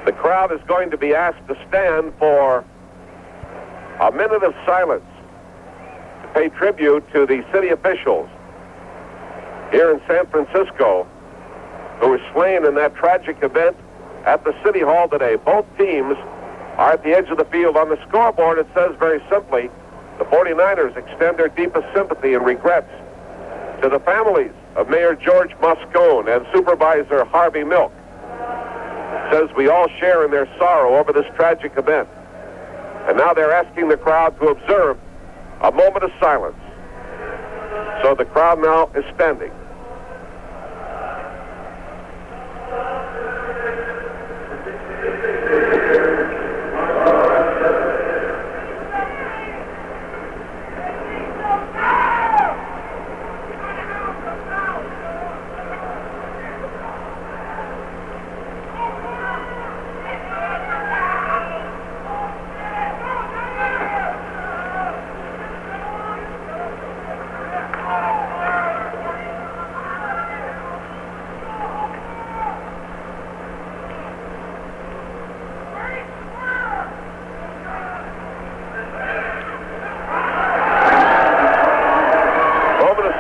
The crowd is going to be asked to stand for a minute of silence to pay tribute to the city officials here in San Francisco who were slain in that tragic event at the City Hall today. Both teams are at the edge of the field. On the scoreboard, it says very simply, the 49ers extend their deepest sympathy and regrets to the families of Mayor George Moscone and Supervisor Harvey Milk. It says we all share in their sorrow over this tragic event. And now they're asking the crowd to observe a moment of silence. So the crowd now is standing.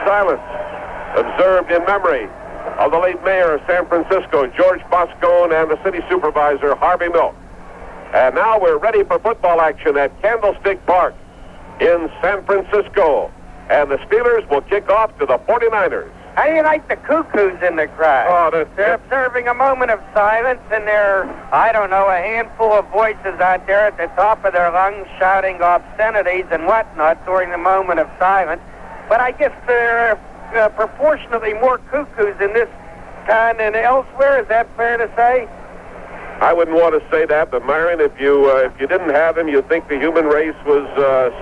Silence observed in memory of the late mayor of San Francisco, George Moscone, and the city supervisor, Harvey Milk. And now we're ready for football action at Candlestick Park in San Francisco. And the Steelers will kick off to the 49ers. How do you like the cuckoos in the crowd? Oh, they're observing a moment of silence, and they're, I don't know, a handful of voices out there at the top of their lungs shouting obscenities and whatnot during the moment of silence. But I guess there are proportionately more cuckoos in this town than elsewhere. Is that fair to say? I wouldn't want to say that, but Myron, if you didn't have them, you'd think the human race was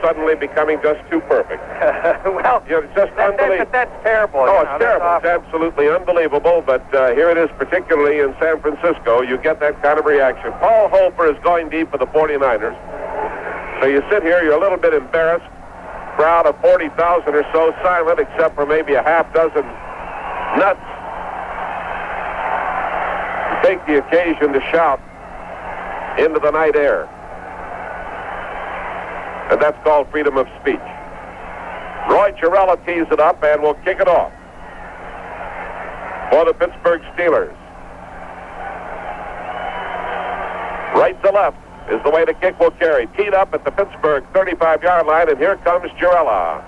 suddenly becoming just too perfect. Well, it's just unbelievable. That's terrible. Oh, it's terrible. It's absolutely unbelievable, but here it is, particularly in San Francisco, you get that kind of reaction. Paul Holfer is going deep for the 49ers. So you sit here, you're a little bit embarrassed. Crowd of 40,000 or so silent, except for maybe a half dozen nuts who take the occasion to shout into the night air. And that's called freedom of speech. Roy Chiarella tees it up and will kick it off for the Pittsburgh Steelers. Right to left is the way the kick will carry. Teed up at the Pittsburgh 35-yard line, and here comes Chiarella.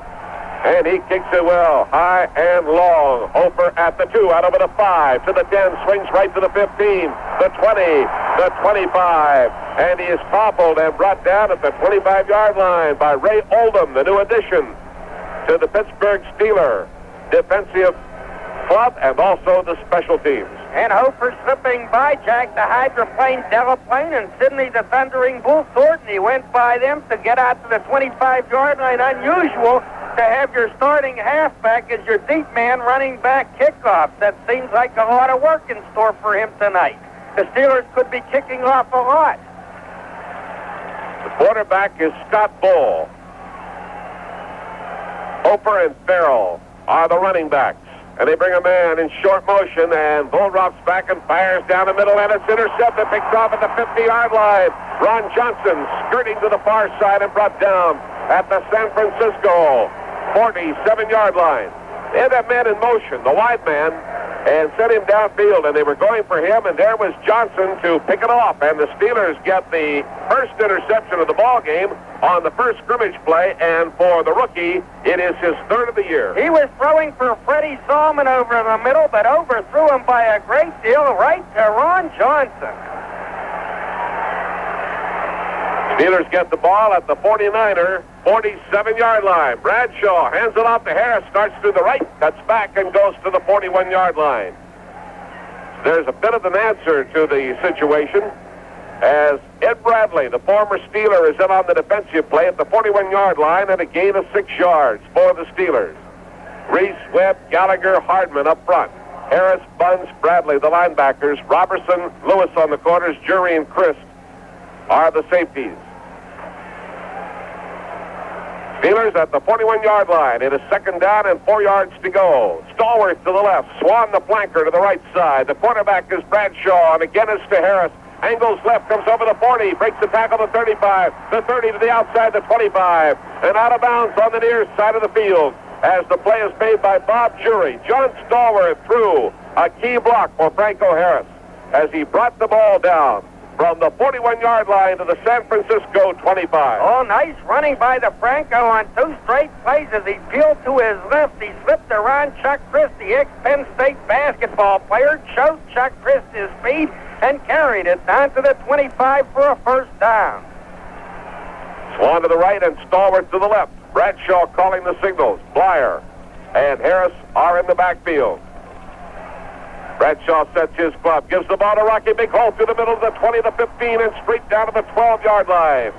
And he kicks it well, high and long. Hofer at the 2, out over the 5, to the 10, swings right to the 15, the 20, the 25. And he is toppled and brought down at the 25-yard line by Ray Oldham, the new addition to the Pittsburgh Steeler defensive club and also the special teams. And Hofer slipping by Jack the Hydroplane, Delaplane, and Sidney the Thundering Bull Thornton. He went by them to get out to the 25-yard line. Unusual to have your starting halfback as your deep man running back kickoffs. That seems like a lot of work in store for him tonight. The Steelers could be kicking off a lot. The quarterback is Scott Bull. Hofer and Farrell are the running backs. And they bring a man in short motion, and Bull drops back and fires down the middle, and it's intercepted, picked off at the 50-yard line. Ron Johnson skirting to the far side and brought down at the San Francisco 47-yard line. They had that man in motion, the wide man, and sent him downfield, and they were going for him, and there was Johnson to pick it off, and the Steelers get the first interception of the ball game on the first scrimmage play, and for the rookie, it is his third of the year. He was throwing for Freddie Zalman over in the middle, but overthrew him by a great deal right to Ron Johnson. Steelers get the ball at the 49er 47-yard line. Bradshaw hands it off to Harris, starts through the right, cuts back and goes to the 41-yard line. There's a bit of an answer to the situation as Ed Bradley, the former Steeler, is in on the defensive play at the 41-yard line and a gain of 6 yards for the Steelers. Reese, Webb, Gallagher, Hardman up front. Harris, Buns, Bradley, the linebackers. Robertson, Lewis on the corners. Jury and Christ are the safeties. Steelers at the 41-yard line. It is second down and 4 yards to go. Stallworth to the left. Swan the flanker to the right side. The quarterback is Bradshaw, and again it's to Harris. Angles left, comes over the 40, breaks the tackle to 35, the 30 to the outside, the 25, and out of bounds on the near side of the field as the play is made by Bob Jury. John Stallworth threw a key block for Franco Harris as he brought the ball down from the 41-yard line to the San Francisco 25. Oh, nice running by the Franco on 2 straight plays as he peeled to his left. He slipped around Chuck Christie, ex-Penn State basketball player, showed Chuck Christie his speed, and carried it down to the 25 for a first down. Swan to the right and Stallworth to the left. Bradshaw calling the signals. Blyer and Harris are in the backfield. Bradshaw sets his club, gives the ball to Rocky. Big hole through the middle of the 20 to 15 and straight down to the 12-yard line.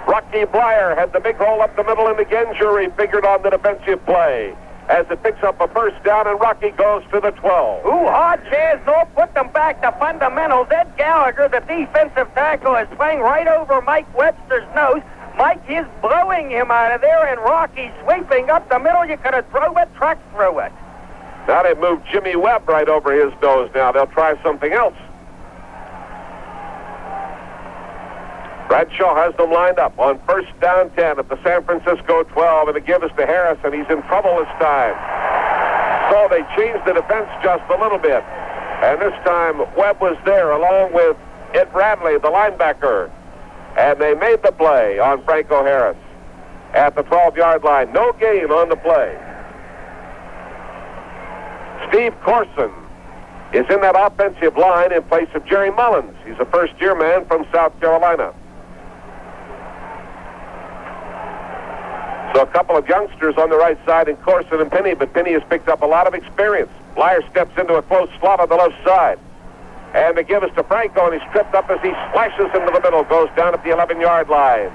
Rocky Blyer had the big hole up the middle, and again Jury figured on the defensive play as it picks up a first down, and Rocky goes to the 12. Ooh, hard chance, no, put them back to fundamentals. Ed Gallagher, the defensive tackle, is playing right over Mike Webster's nose. Mike is blowing him out of there, and Rocky sweeping up the middle. You could have drove a truck through it. Now they've moved Jimmy Webb right over his nose now. They'll try something else. Bradshaw has them lined up on first down 10 at the San Francisco 12, and the give is to Harris, and he's in trouble this time. So they changed the defense just a little bit, and this time Webb was there along with Ed Bradley, the linebacker, and they made the play on Franco Harris at the 12-yard line. No gain on the play. Steve Corson is in that offensive line in place of Jerry Mullins. He's a first-year man from South Carolina. So a couple of youngsters on the right side in Corson and Penny, but Penny has picked up a lot of experience. Blyer steps into a close slot on the left side. And the give is to Franco, and he's tripped up as he slashes into the middle, goes down at the 11-yard line.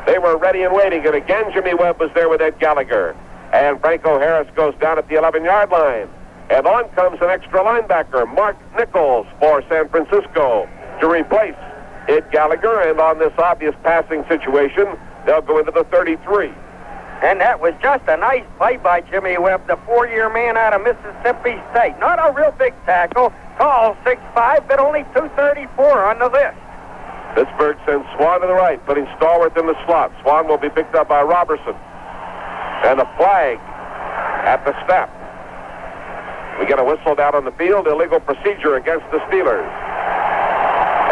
They were ready and waiting, and again Jimmy Webb was there with Ed Gallagher. And Franco Harris goes down at the 11-yard line. And on comes an extra linebacker, Mark Nichols, for San Francisco to replace Ed Gallagher. And on this obvious passing situation, they'll go into the 33. And that was just a nice play by Jimmy Webb, the 4-year man out of Mississippi State. Not a real big tackle, tall, 6'5", but only 234 on the list. Pittsburgh sends Swan to the right, putting Stallworth in the slot. Swan will be picked up by Robertson. And a flag at the snap. We get a whistle down on the field, illegal procedure against the Steelers.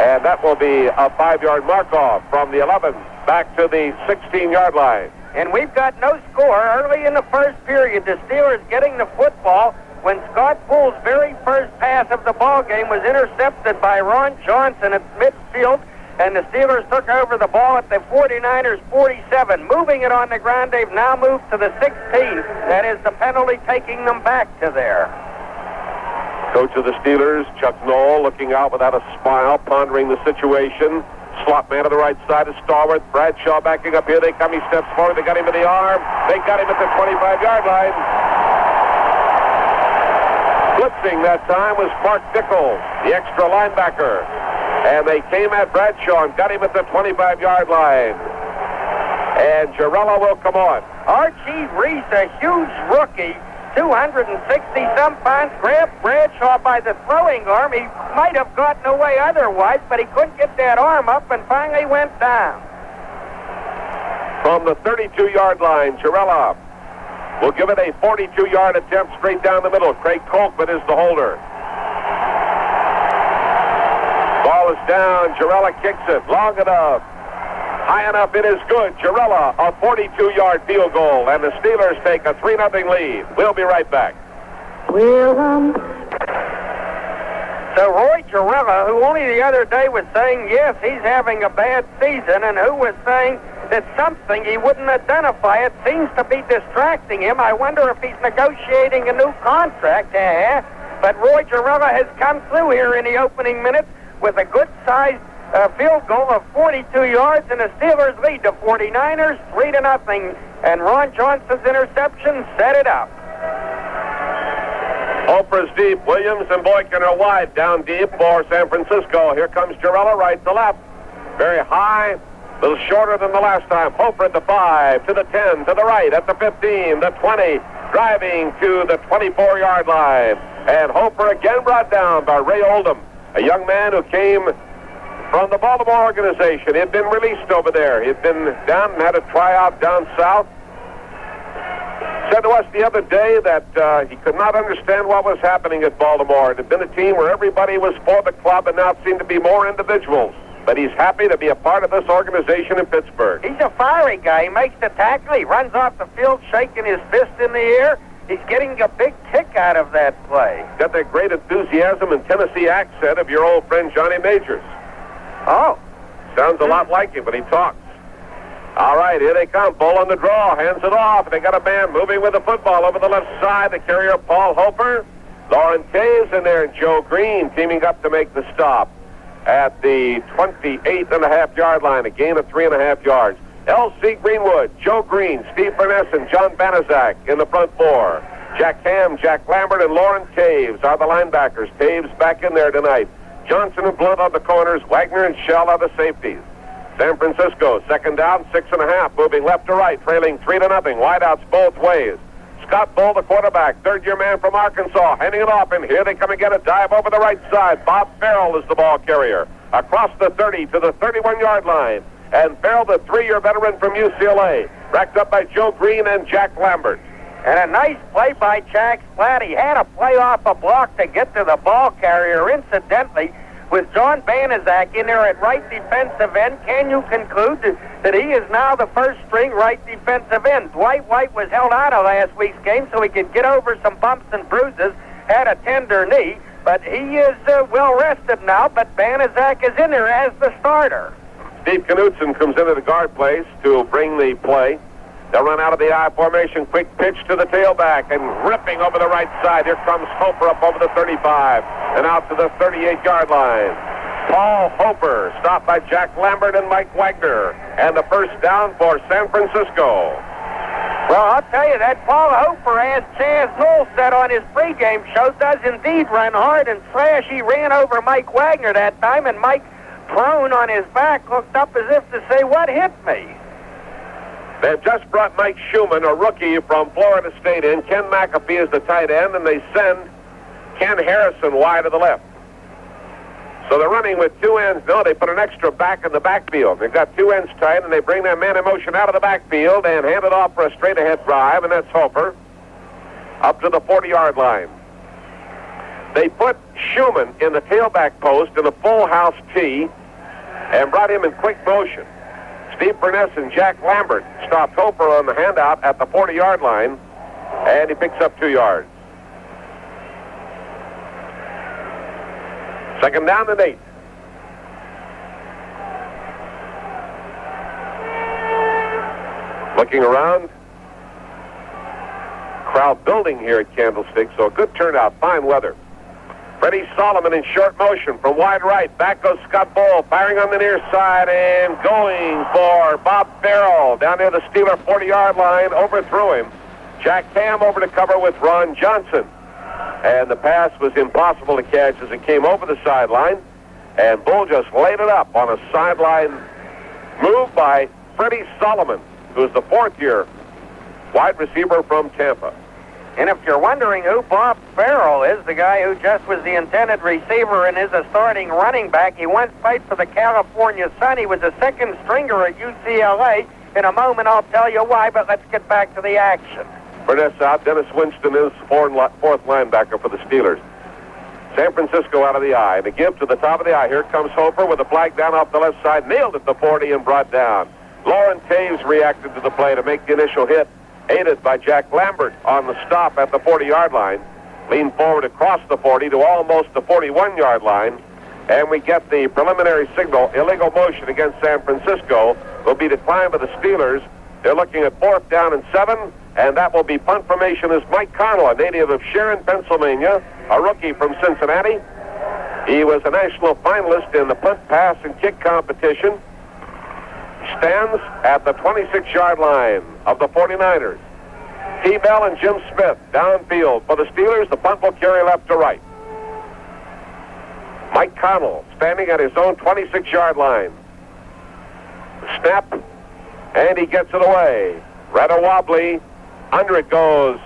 And that will be a 5-yard mark-off from the 11 back to the 16-yard line. And we've got no score early in the first period. The Steelers getting the football when Scott Poole's very first pass of the ball game was intercepted by Ron Johnson at midfield, and the Steelers took over the ball at the 49ers' 47. Moving it on the ground, they've now moved to the 16. That is the penalty taking them back to there. Coach of the Steelers, Chuck Noll, looking out without a smile, pondering the situation. Slot man to the right side is Stallworth. Bradshaw backing up here. They come. He steps forward. They got him in the arm. They got him at the 25-yard line. Blitzing that time was Mark Nichols, the extra linebacker. And they came at Bradshaw and got him at the 25-yard line. And Jarrella will come on. Archie Reese, a huge rookie, 260-some pounds, grabbed Bradshaw by the throwing arm. He might have gotten away otherwise, but he couldn't get that arm up and finally went down. From the 32-yard line, Jarrella will give it a 42-yard attempt straight down the middle. Craig Colquitt is the holder. Ball is down. Jarrella kicks it long enough. High enough, it is good. Jarrella, a 42-yard field goal, and the Steelers take a 3-0 lead. We'll be right back. So Roy Jarrella, who only the other day was saying, yes, he's having a bad season, and who was saying that something he wouldn't identify, it seems to be distracting him. I wonder if he's negotiating a new contract. But Roy Jarrella has come through here in the opening minutes with a good-sized field goal of 42 yards, and the Steelers lead the 49ers 3-0. And Ron Johnson's interception set it up. Oprah's deep. Williams and Boykin are wide. Down deep for San Francisco. Here comes Jarrella, right to left. Very high, a little shorter than the last time. Hofer at the 5, to the 10, to the right, at the 15, the 20, driving to the 24-yard line. And Hofer again brought down by Ray Oldham, a young man who came from the Baltimore organization. He had been released over there. He had been down and had a tryout down south. Said to us the other day that he could not understand what was happening at Baltimore. It had been a team where everybody was for the club, and now it seemed to be more individuals. But he's happy to be a part of this organization in Pittsburgh. He's a fiery guy. He makes the tackle. He runs off the field shaking his fist in the air. He's getting a big kick out of that play. Got that great enthusiasm and Tennessee accent of your old friend Johnny Majors. Oh. Sounds a lot like him, but he talks. All right, here they come. Bull on the draw. Hands it off. They got a man moving with the football over the left side. The carrier, Paul Hofer. Lauren Taves in there, and Joe Green teaming up to make the stop at the 28.5-yard line, a gain of 3.5 yards. L.C. Greenwood, Joe Green, Steve Burness, and John Banaszak in the front four. Jack Ham, Jack Lambert, and Lauren Taves are the linebackers. Taves back in there tonight. Johnson and Blunt on the corners. Wagner and Shell are the safeties. San Francisco, second down, 6.5, moving left to right, trailing 3-0. Wideouts both ways. Scott Bull, the quarterback, third-year man from Arkansas, handing it off, and here they come again, a dive over the right side. Bob Farrell is the ball carrier. Across the 30 to the 31-yard line. And Farrell, the 3-year veteran from UCLA, racked up by Joe Green and Jack Lambert. And a nice play by Jack Splat. He had a play off a block to get to the ball carrier. Incidentally, with John Banaszak in there at right defensive end, can you conclude that he is now the first-string right defensive end? Dwight White was held out of last week's game so he could get over some bumps and bruises, had a tender knee, but he is well-rested now, but Banaszak is in there as the starter. Steve Knutson comes into the guard place to bring the play. They'll run out of the I formation. Quick pitch to the tailback and ripping over the right side. Here comes Hofer up over the 35 and out to the 38-yard line. Paul Hofer stopped by Jack Lambert and Mike Wagner. And the first down for San Francisco. Well, I'll tell you that Paul Hofer, as Chaz Knoll said on his pregame show, does indeed run hard and slash. He ran over Mike Wagner that time, and Mike, prone on his back, looked up as if to say, "What hit me?" They've just brought Mike Schumann, a rookie from Florida State, in. Ken McAfee is the tight end, and they send Ken Harrison wide to the left. So they're running with two ends. No, they put an extra back in the backfield. They've got two ends tight, and they bring that man in motion out of the backfield and hand it off for a straight-ahead drive, and that's Hofer up to the 40-yard line. They put Schumann in the tailback post in a full house tee and brought him in quick motion. Steve Burness and Jack Lambert stopped Hofer on the handout at the 40-yard line, and he picks up 2 yards. Second down and 8. Looking around, crowd building here at Candlestick, so a good turnout, fine weather. Freddie Solomon in short motion from wide right. Back goes Scott Bull, firing on the near side and going for Bob Farrell down near the Steeler 40-yard line. Overthrew him. Jack Ham over to cover with Ron Johnson. And the pass was impossible to catch as it came over the sideline. And Bull just laid it up on a sideline move by Freddie Solomon, who's the fourth-year wide receiver from Tampa. And if you're wondering who Bob Farrell is, the guy who just was the intended receiver and is a starting running back, he once played for the California Sun. He was a second stringer at UCLA. In a moment, I'll tell you why, but let's get back to the action. Burness out. Dennis Winston is fourth linebacker for the Steelers. San Francisco out of the I. And a give to the top of the I. Here comes Hofer with a flag down off the left side. Nailed at the 40 and brought down. Lauren Taves reacted to the play to make the initial hit, aided by Jack Lambert on the stop at the 40-yard line. Leaned forward across the 40 to almost the 41-yard line. And we get the preliminary signal. Illegal motion against San Francisco will be declined by the Steelers. They're looking at 4th down and 7. And that will be punt formation as Mike Connell, a native of Sharon, Pennsylvania, a rookie from Cincinnati. He was a national finalist in the punt, pass, and kick competition. Stands at the 26-yard line of the 49ers. T-Bell and Jim Smith downfield for the Steelers. The punt will carry left to right. Mike Connell standing at his own 26-yard line. Snap, and he gets it away. Rather wobbly. Under it goes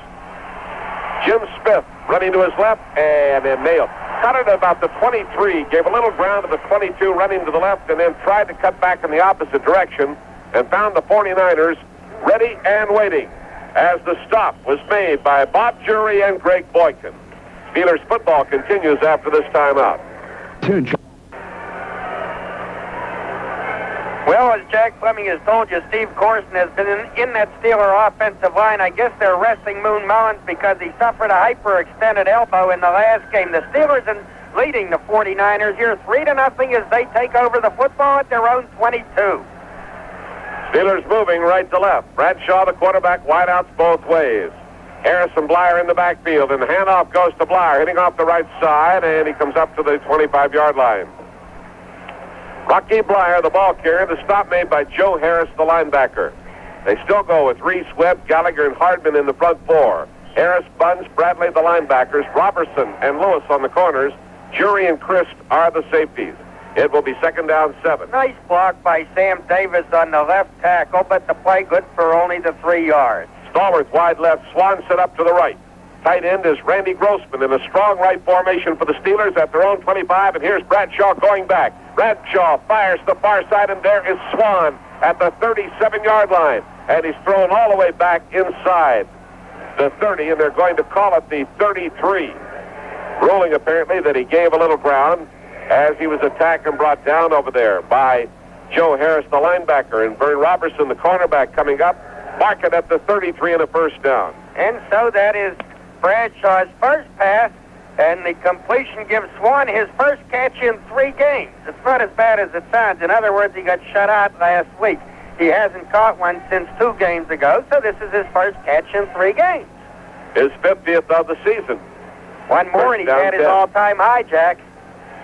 Jim Smith, running to his left, and then nailed. cut it about the 23, gave a little ground to the 22, running to the left, and then tried to cut back in the opposite direction and found the 49ers ready and waiting as the stop was made by Bob Jury and Greg Boykin. Steelers football continues after this timeout. Well, as Jack Flemming has told you, Steve Corson has been in that Steeler offensive line. I guess they're resting Moon Mullins because he suffered a hyperextended elbow in the last game. The Steelers are leading the 49ers here 3-0 as they take over the football at their own 22. Steelers moving right to left. Bradshaw, the quarterback, wideouts both ways. Harris and Blyer in the backfield, and the handoff goes to Blyer, hitting off the right side, and he comes up to the 25-yard line. Rocky Blyer, the ball carrier, the stop made by Joe Harris, the linebacker. They still go with Reese, Webb, Gallagher, and Hardman in the front four. Harris, Buns, Bradley, the linebackers, Robertson and Lewis on the corners. Jury and Christ are the safeties. It will be 2nd down 7. Nice block by Sam Davis on the left tackle, but the play good for only the 3 yards. Stallworth wide left, Swan set up to the right. Tight end is Randy Grossman in a strong right formation for the Steelers at their own 25, and here's Bradshaw going back. Bradshaw fires to the far side, and there is Swan at the 37-yard line, and he's thrown all the way back inside the 30, and they're going to call it the 33. Ruling apparently that he gave a little ground as he was attacked and brought down over there by Joe Harris, the linebacker, and Vern Robertson, the cornerback, coming up. Mark it at the 33 and a first down. And so that is Bradshaw's first pass, and the completion gives Swan his first catch in 3 games. It's not as bad as it sounds. In other words, he got shut out last week. He hasn't caught one since 2 games ago, so this is his first catch in 3 games. His 50th of the season. One more, and he's had his all-time high, Jack.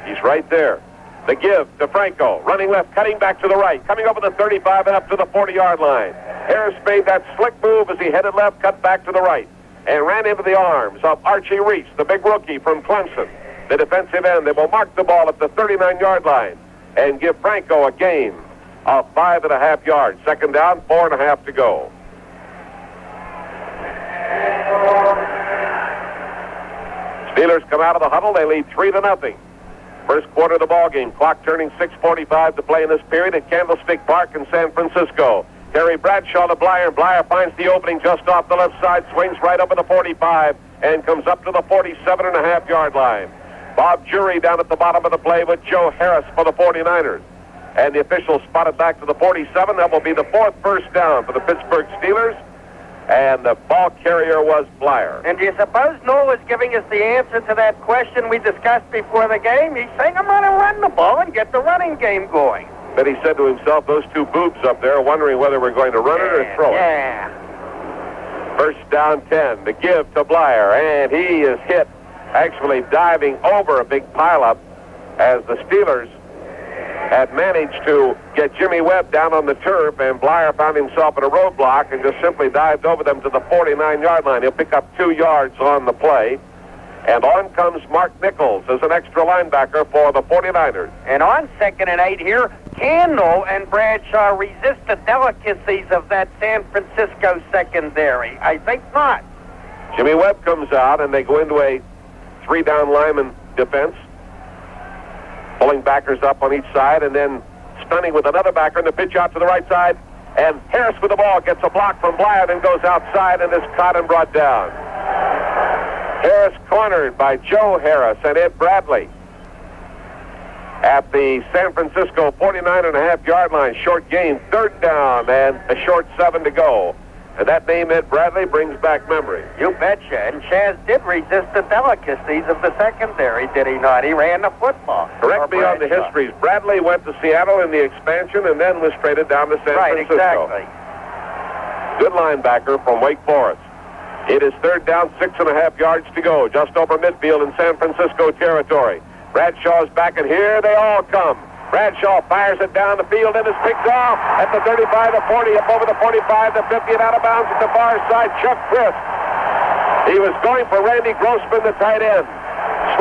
He's right there. The give to Franco, running left, cutting back to the right, coming over the 35 and up to the 40-yard line. Harris made that slick move as he headed left, cut back to the right, and ran into the arms of Archie Reese, the big rookie from Clemson, the defensive end. They will mark the ball at the 39-yard line and give Franco a gain of 5.5 yards. 2nd down, 4.5 to go. Steelers come out of the huddle. They lead 3-0. First quarter of the ball game. Clock turning 6:45 to play in this period at Candlestick Park in San Francisco. Terry Bradshaw to Blyer. Blyer finds the opening just off the left side, swings right over the 45, and comes up to the 47.5-yard line. Bob Jury down at the bottom of the play with Joe Harris for the 49ers. And the officials spotted back to the 47. That will be the 4th first down for the Pittsburgh Steelers. And the ball carrier was Blyer. And do you suppose Noel is giving us the answer to that question we discussed before the game? He's saying, I'm going to run the ball and get the running game going. But he said to himself, those 2 boobs up there are wondering whether we're going to run it or throw it. Yeah. First down 10, the give to Blyer, and he is hit, actually diving over a big pileup as the Steelers had managed to get Jimmy Webb down on the turf, and Blyer found himself at a roadblock and just simply dived over them to the 49-yard line. He'll pick up 2 yards on the play. And on comes Mark Nichols as an extra linebacker for the 49ers. And on 2nd and 8 here, Candle and Bradshaw resist the delicacies of that San Francisco secondary. I think not. Jimmy Webb comes out, and they go into a 3-down lineman defense, pulling backers up on each side, and then stunning with another backer, and the pitch out to the right side. And Harris with the ball gets a block from Blyer, then goes outside and is caught and brought down. Harris cornered by Joe Harris and Ed Bradley at the San Francisco 49.5-yard line. Short gain, 3rd down, and a short 7 to go. And that name, Ed Bradley, brings back memory. You betcha. And Chaz did resist the delicacies of the secondary, did he not? He ran the football. Correct me on the histories. Bradley went to Seattle in the expansion and then was traded down to San Francisco. Exactly. Good linebacker from Wake Forest. It is 3rd down, 6.5 yards to go, just over midfield in San Francisco territory. Bradshaw's back, and here they all come. Bradshaw fires it down the field and is picked off at the 35, the 40, up over the 45, the 50, and out of bounds at the far side. Chuck Christ. He was going for Randy Grossman, the tight end.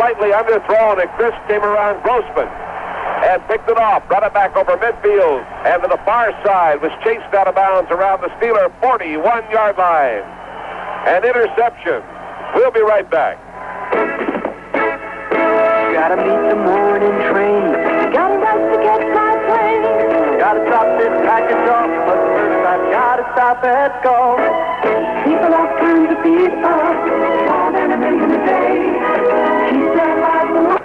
Slightly underthrown, and Christ came around Grossman and picked it off, brought it back over midfield, and to the far side, was chased out of bounds around the Steeler 41-yard line. An interception. We'll be right back. gotta meet the morning train. Gotta rush to catch my plane. Gotta drop this package off, but first I've gotta stop at golf. People, all kinds of people, more than a million a day. She said like the...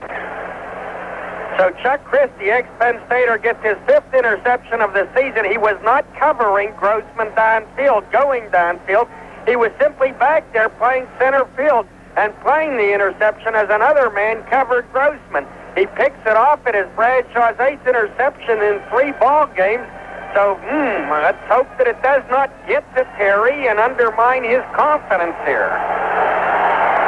So Chuck Christie, ex-Penn Stater, gets his 5th interception of the season. He was not covering Grossman downfield, going downfield. He was simply back there playing center field and playing the interception as another man covered Grossman. He picks it off. It is Bradshaw's 8th interception in 3 ball games. So, let's hope that it does not get to Terry and undermine his confidence here.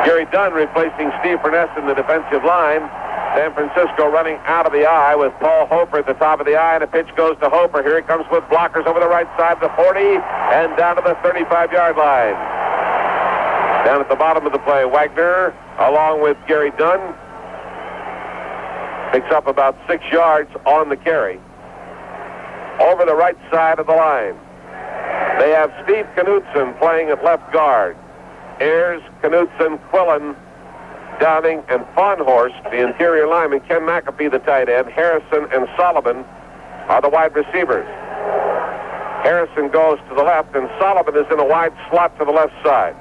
Gary Dunn replacing Steve Furness in the defensive line. San Francisco running out of the eye with Paul Hoper at the top of the eye, and a pitch goes to Hoper. Here he comes with blockers over the right side of the 40 and down to the 35-yard line. Down at the bottom of the play, Wagner, along with Gary Dunn, picks up about 6 yards on the carry. Over the right side of the line, they have Steve Knutson playing at left guard. Ayers, Knutson, Quillen, Downing, and Fawnhorst, the interior linemen. Ken McAfee, the tight end. Harrison and Solomon are the wide receivers. Harrison goes to the left, and Solomon is in a wide slot to the left side.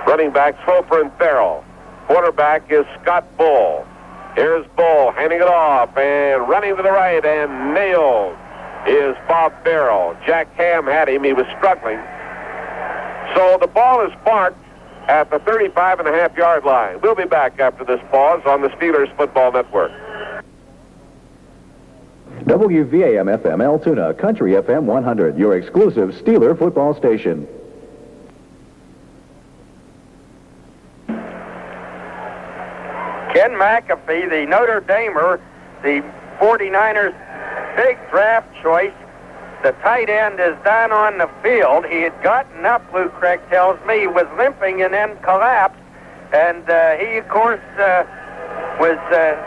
Running backs, Hoper and Farrell. Quarterback is Scott Bull. Here's Bull handing it off and running to the right, and nailed is Bob Farrell. Jack Ham had him. He was struggling. So the ball is marked at the 35.5-yard line. We'll be back after this pause on the Steelers Football Network. WVAM-FM Altoona, Country FM 100, your exclusive Steeler football station. Ken McAfee, the Notre Damer, the 49ers' big draft choice. The tight end is down on the field. He had gotten up, Lou Craig tells me. He was limping and then collapsed. And he, of course, was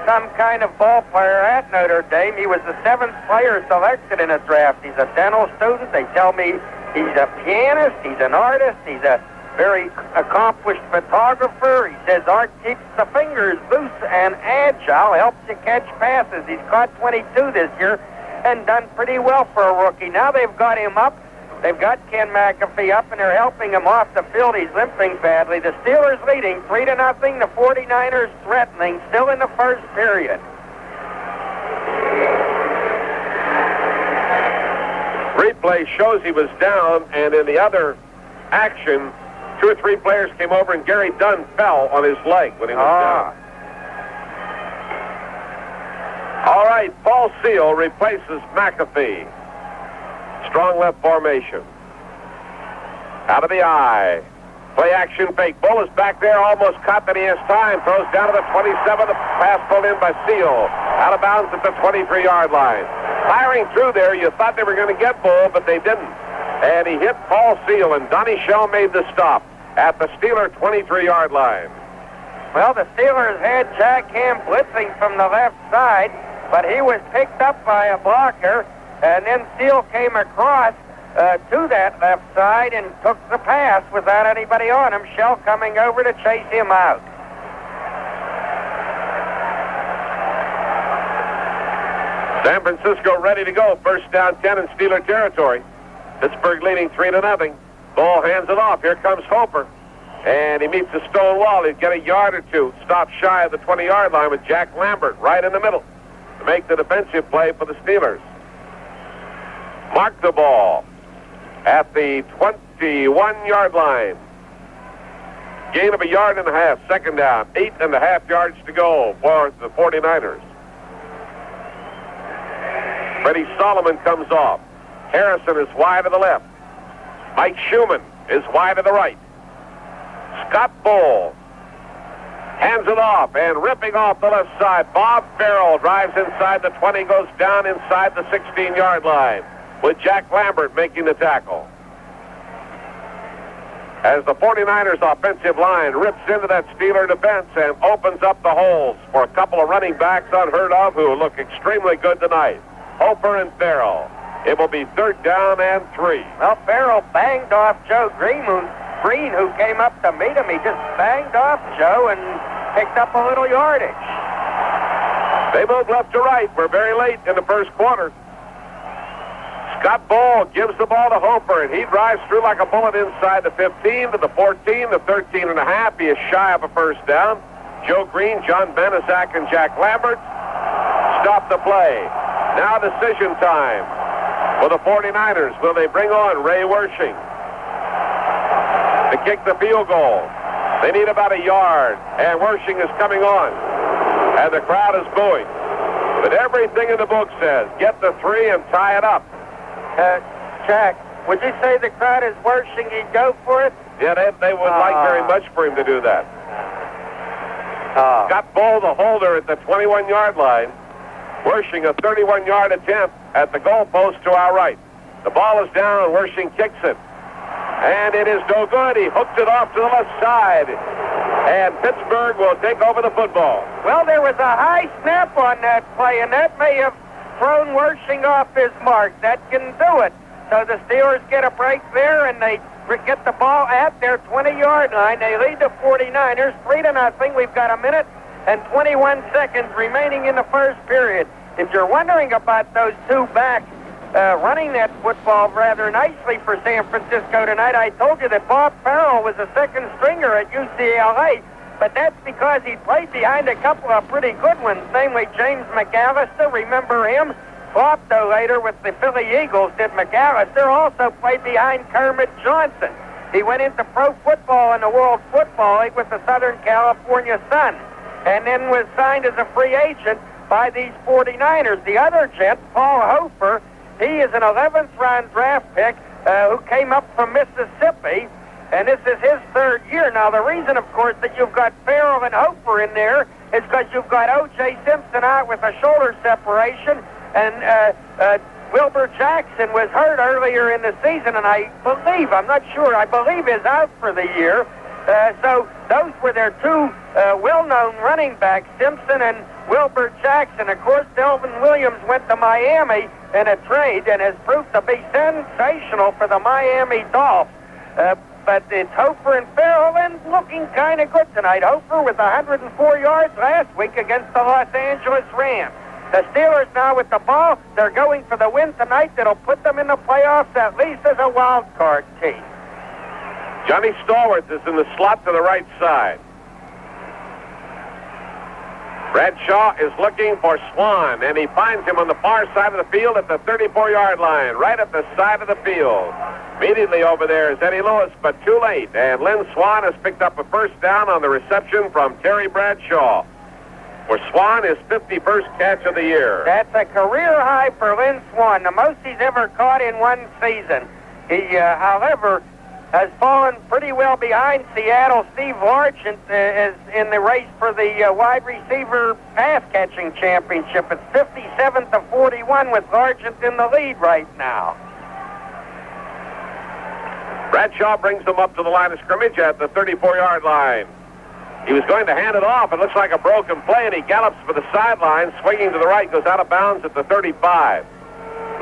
some kind of ball player at Notre Dame. He was the 7th player selected in a draft. He's a dental student. They tell me he's a pianist. He's an artist. He's a very accomplished photographer. He says art keeps the fingers loose and agile, helps you catch passes. He's caught 22 this year and done pretty well for a rookie. Now they've got him up. They've got Ken McAfee up, and they're helping him off the field. He's limping badly. The Steelers leading 3-0. The 49ers threatening, still in the first period. Replay shows he was down, and in the other action, 2 or 3 players came over, and Gary Dunn fell on his leg when he was down. All right, Paul Seal replaces McAfee. Strong left formation. Out of the eye. Play action fake. Bull is back there, almost caught, that he has time. Throws down to the 27. The pass pulled in by Seal. Out of bounds at the 23-yard line. Firing through there, you thought they were going to get Bull, but they didn't. And he hit Paul Seal, and Donnie Shell made the stop at the Steeler 23-yard line. Well, the Steelers had Jack Ham blitzing from the left side, but he was picked up by a blocker, and then Seal came across to that left side and took the pass without anybody on him. Shell coming over to chase him out. San Francisco ready to go. First down 10 in Steeler territory. Pittsburgh leading 3-0. Ball hands it off. Here comes Hoper. And he meets a stone wall. He'd get a yard or two. Stops shy of the 20-yard line with Jack Lambert right in the middle to make the defensive play for the Steelers. Mark the ball at the 21-yard line. Gain of a yard and a half. Second down. 8.5 yards to go for the 49ers. Freddie Solomon comes off. Harrison is wide to the left. Mike Schumann is wide to the right. Scott Bull hands it off, and ripping off the left side, Bob Farrell drives inside the 20, goes down inside the 16-yard line, with Jack Lambert making the tackle. As the 49ers offensive line rips into that Steeler defense and opens up the holes for a couple of running backs unheard of who look extremely good tonight, Hoper and Farrell. It will be 3rd down and 3. Well, Farrell banged off Joe Green, who came up to meet him. He just banged off Joe, and picked up a little yardage. They moved left to right. We're very late in the first quarter. Scott Ball gives the ball to Hofer, and he drives through like a bullet inside the 15 to the 14, the 13 and a half. He is shy of a first down. Joe Green, John Benezak, and Jack Lambert stop the play. Now decision time for the 49ers. Will they bring on Ray Wershing to kick the field goal? They need about a yard, and Wershing is coming on, and the crowd is booing. But everything in the book says, get the 3 and tie it up. Jack, would you say the crowd is Wershing? He'd go for it? Yeah, they would like very much for him to do that. Scott Ball, the holder at the 21-yard line. Wershing, a 31-yard attempt at the goalpost to our right. The ball is down. Wershing kicks it. And it is no good. He hooked it off to the left side. And Pittsburgh will take over the football. Well, there was a high snap on that play, and that may have thrown Wershing off his mark. That can do it. So the Steelers get a break there, and they get the ball at their 20-yard line. They lead the 49ers 3-0. We've got a minute and 21 seconds remaining in the first period. If you're wondering about those two backs running that football rather nicely for San Francisco tonight, I told you that Bob Farrell was a second stringer at UCLA, but that's because he played behind a couple of pretty good ones, namely James McAllister. Remember him? Flopped, though, later with the Philly Eagles, did McAllister. Also played behind Kermit Johnson. He went into pro football in the World Football League with the Southern California Sun, and then was signed as a free agent by these 49ers. The other gent, Paul Hofer, he is an 11th round draft pick who came up from Mississippi, and this is his third year. Now, the reason, of course, that you've got Farrell and Hofer in there is because you've got O.J. Simpson out with a shoulder separation, and Wilbur Jackson was hurt earlier in the season, and I believe is out for the year. So those were their two well-known running backs, Simpson and Wilbur Jackson. Of course, Delvin Williams went to Miami in a trade and has proved to be sensational for the Miami Dolphins. But it's Hofer and Farrell, and looking kind of good tonight. Hofer with 104 yards last week against the Los Angeles Rams. The Steelers now with the ball, they're going for the win tonight that'll put them in the playoffs at least as a wild card team. Johnny Stallworth is in the slot to the right side. Bradshaw is looking for Swan, and he finds him on the far side of the field at the 34-yard line, right at the side of the field. Immediately over there is Eddie Lewis, but too late, and Lynn Swan has picked up a first down on the reception from Terry Bradshaw. For Swan, his 51st catch of the year. That's a career high for Lynn Swan, the most he's ever caught in one season. He, however, has fallen pretty well behind Seattle. Steve Largent is in the race for the wide receiver pass-catching championship. It's 57-41 with Largent in the lead right now. Bradshaw brings them up to the line of scrimmage at the 34-yard line. He was going to hand it off. It looks like a broken play, and he gallops for the sideline, swinging to the right, goes out of bounds at the 35.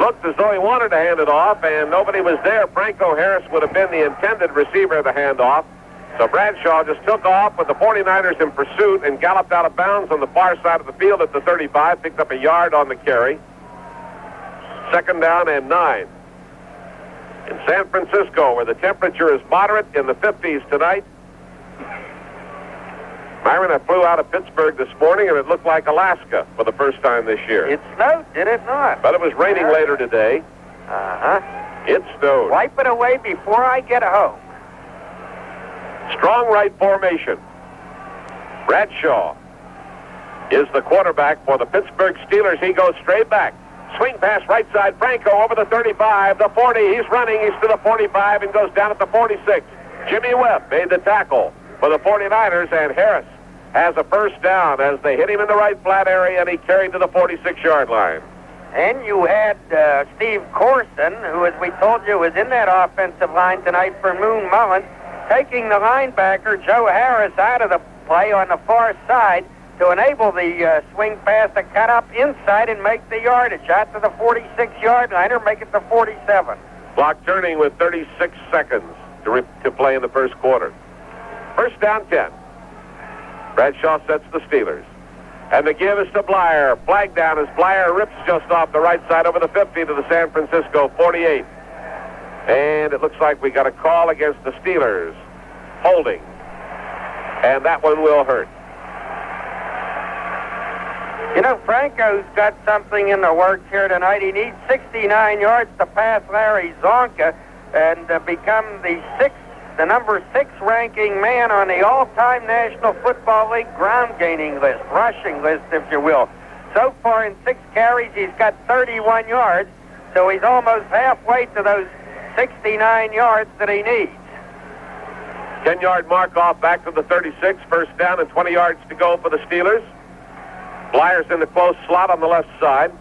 Looked as though he wanted to hand it off, and nobody was there. Franco Harris would have been the intended receiver of the handoff. So Bradshaw just took off with the 49ers in pursuit and galloped out of bounds on the far side of the field at the 35, picked up a yard on the carry. 2nd down and 9. In San Francisco, where the temperature is moderate in the 50s tonight. Myron, I flew out of Pittsburgh this morning, and it looked like Alaska for the first time this year. It snowed, did it not? But it was raining later today. Uh-huh. It snowed. Wipe it away before I get home. Strong right formation. Bradshaw is the quarterback for the Pittsburgh Steelers. He goes straight back. Swing pass right side. Franco over the 35, the 40. He's running. He's to the 45 and goes down at the 46. Jimmy Webb made the tackle for the 49ers, and Harris has a first down as they hit him in the right flat area, and he carried to the 46-yard line. And you had Steve Corson, who, as we told you, was in that offensive line tonight for Moon Mullins, taking the linebacker, Joe Harris, out of the play on the far side to enable the swing pass to cut up inside and make the yardage out to the 46-yard line, or make it the 47. Clock turning with 36 seconds to play in the first quarter. First down 10. Bradshaw sets the Steelers. And the give is to Blyer. Flag down as Blyer rips just off the right side over the 50 to the San Francisco 48. And it looks like we got a call against the Steelers. Holding. And that one will hurt. You know, Franco's got something in the works here tonight. He needs 69 yards to pass Larry Zonka and become the number 6 ranking man on the all-time National Football League ground gaining list, rushing list, if you will. So far in 6 carries, he's got 31 yards, so he's almost halfway to those 69 yards that he needs. 10-yard mark off back to the 36, first down and 20 yards to go for the Steelers. Blyer's in the close slot on the left side.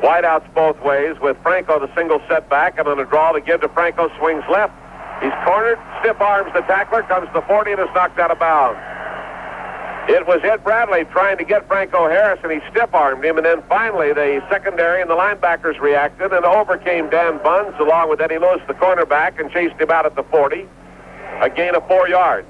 Wideouts both ways with Franco the single setback, and on a draw to give to Franco, swings left. He's cornered, stiff arms the tackler, comes to 40 and is knocked out of bounds. It was Ed Bradley trying to get Franco Harris, and he stiff-armed him, and then finally the secondary and the linebackers reacted and overcame Dan Bunz along with Eddie Lewis, the cornerback, and chased him out at the 40. A gain of 4 yards.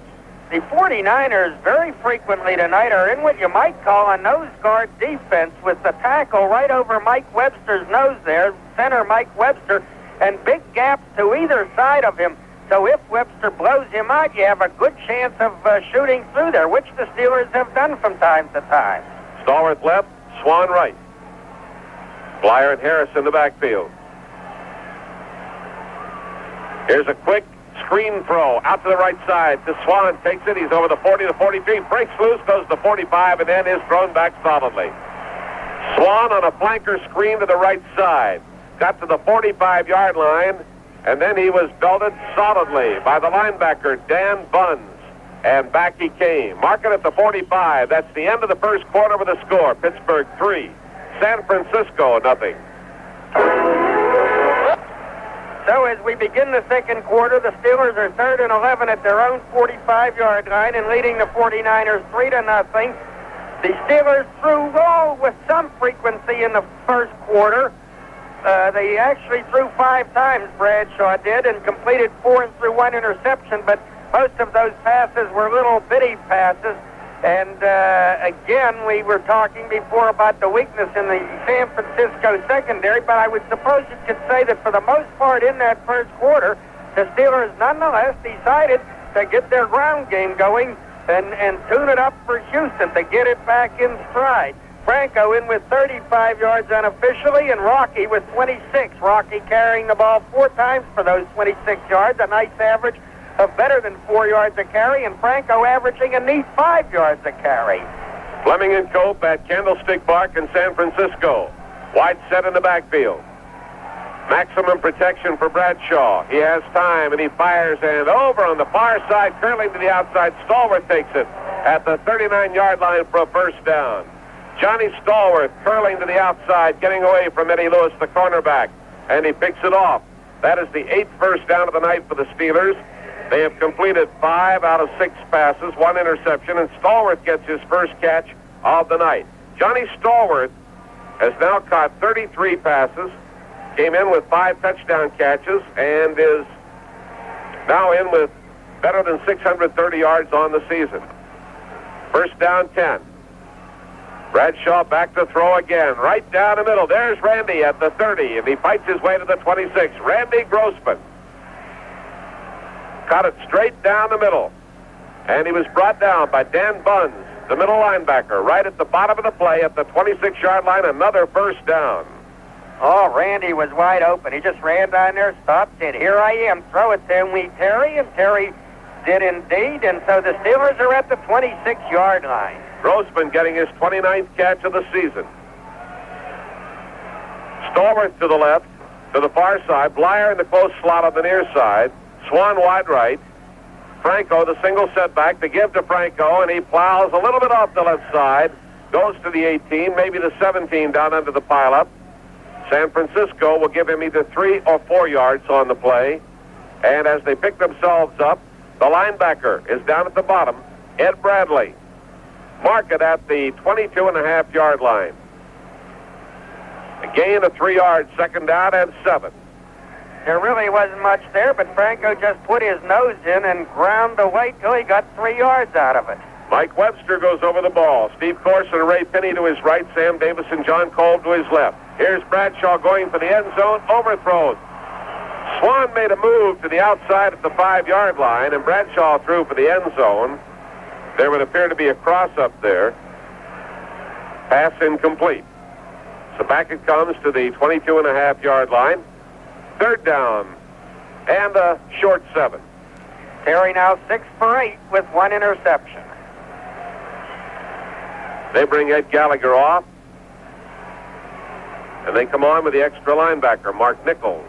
The 49ers very frequently tonight are in what you might call a nose guard defense with the tackle right over Mike Webster's nose there, center Mike Webster, and big gaps to either side of him. So if Webster blows him out, you have a good chance of shooting through there, which the Steelers have done from time to time. Stallworth left, Swan right. Blyer and Harris in the backfield. Here's a quick screen throw out to the right side. To Swan, takes it. He's over the 40 to 43. Breaks loose, goes to 45, and then is thrown back solidly. Swan on a flanker screen to the right side. Got to the 45-yard line, and then he was belted solidly by the linebacker, Dan Bunz. And back he came. Mark it at the 45. That's the end of the first quarter with a score. Pittsburgh 3, San Francisco 0. So as we begin the second quarter, the Steelers are 3rd and 11 at their own 45-yard line and leading the 49ers 3-0. The Steelers threw with some frequency in the first quarter. They actually threw 5 times, Bradshaw did, and completed 4 and threw 1 interception, but most of those passes were little bitty passes. And again, we were talking before about the weakness in the San Francisco secondary, but I would suppose you could say that for the most part in that first quarter, the Steelers nonetheless decided to get their ground game going and tune it up for Houston to get it back in stride. Franco in with 35 yards unofficially, and Rocky with 26. Rocky carrying the ball 4 times for those 26 yards, a nice average of better than 4 yards a carry, and Franco averaging a neat 5 yards a carry. Flemming and Cope at Candlestick Park in San Francisco. Wide set in the backfield. Maximum protection for Bradshaw. He has time, and he fires, and over on the far side, curling to the outside. Stallworth takes it at the 39-yard line for a first down. Johnny Stallworth curling to the outside, getting away from Eddie Lewis, the cornerback, and he picks it off. That is the 8th first down of the night for the Steelers. They have completed 5 out of 6 passes, 1 interception, and Stallworth gets his first catch of the night. Johnny Stallworth has now caught 33 passes, came in with 5 touchdown catches, and is now in with better than 630 yards on the season. First down 10. Bradshaw back to throw again, right down the middle. There's Randy at the 30, and he fights his way to the 26. Randy Grossman caught it straight down the middle, and he was brought down by Dan Bunz, the middle linebacker, right at the bottom of the play at the 26-yard line. Another first down. Oh, Randy was wide open. He just ran down there, stopped, said, "Here I am, throw it to me, Terry," and Terry did indeed, and so the Steelers are at the 26-yard line. Grossman getting his 29th catch of the season. Stallworth to the left, to the far side. Blyer in the close slot on the near side. Swan wide right. Franco, the single setback, to give to Franco, and he plows a little bit off the left side. Goes to the 18, maybe the 17 down under the pileup. San Francisco will give him either 3 or 4 yards on the play. And as they pick themselves up, the linebacker is down at the bottom, Ed Bradley. Mark it at the 22.5-yard line. A gain of 3 yards, second down and 7. There really wasn't much there, but Franco just put his nose in and ground the weight till he got 3 yards out of it. Mike Webster goes over the ball. Steve Corson and Ray Finney to his right. Sam Davis and John Kolb to his left. Here's Bradshaw going for the end zone. Overthrown. Swan made a move to the outside at the 5-yard line, and Bradshaw threw for the end zone. There would appear to be a cross up there. Pass incomplete. So back it comes to the 22.5-yard line. Third down and a short 7. Terry now 6 for 8 with 1 interception. They bring Ed Gallagher off. And they come on with the extra linebacker, Mark Nichols.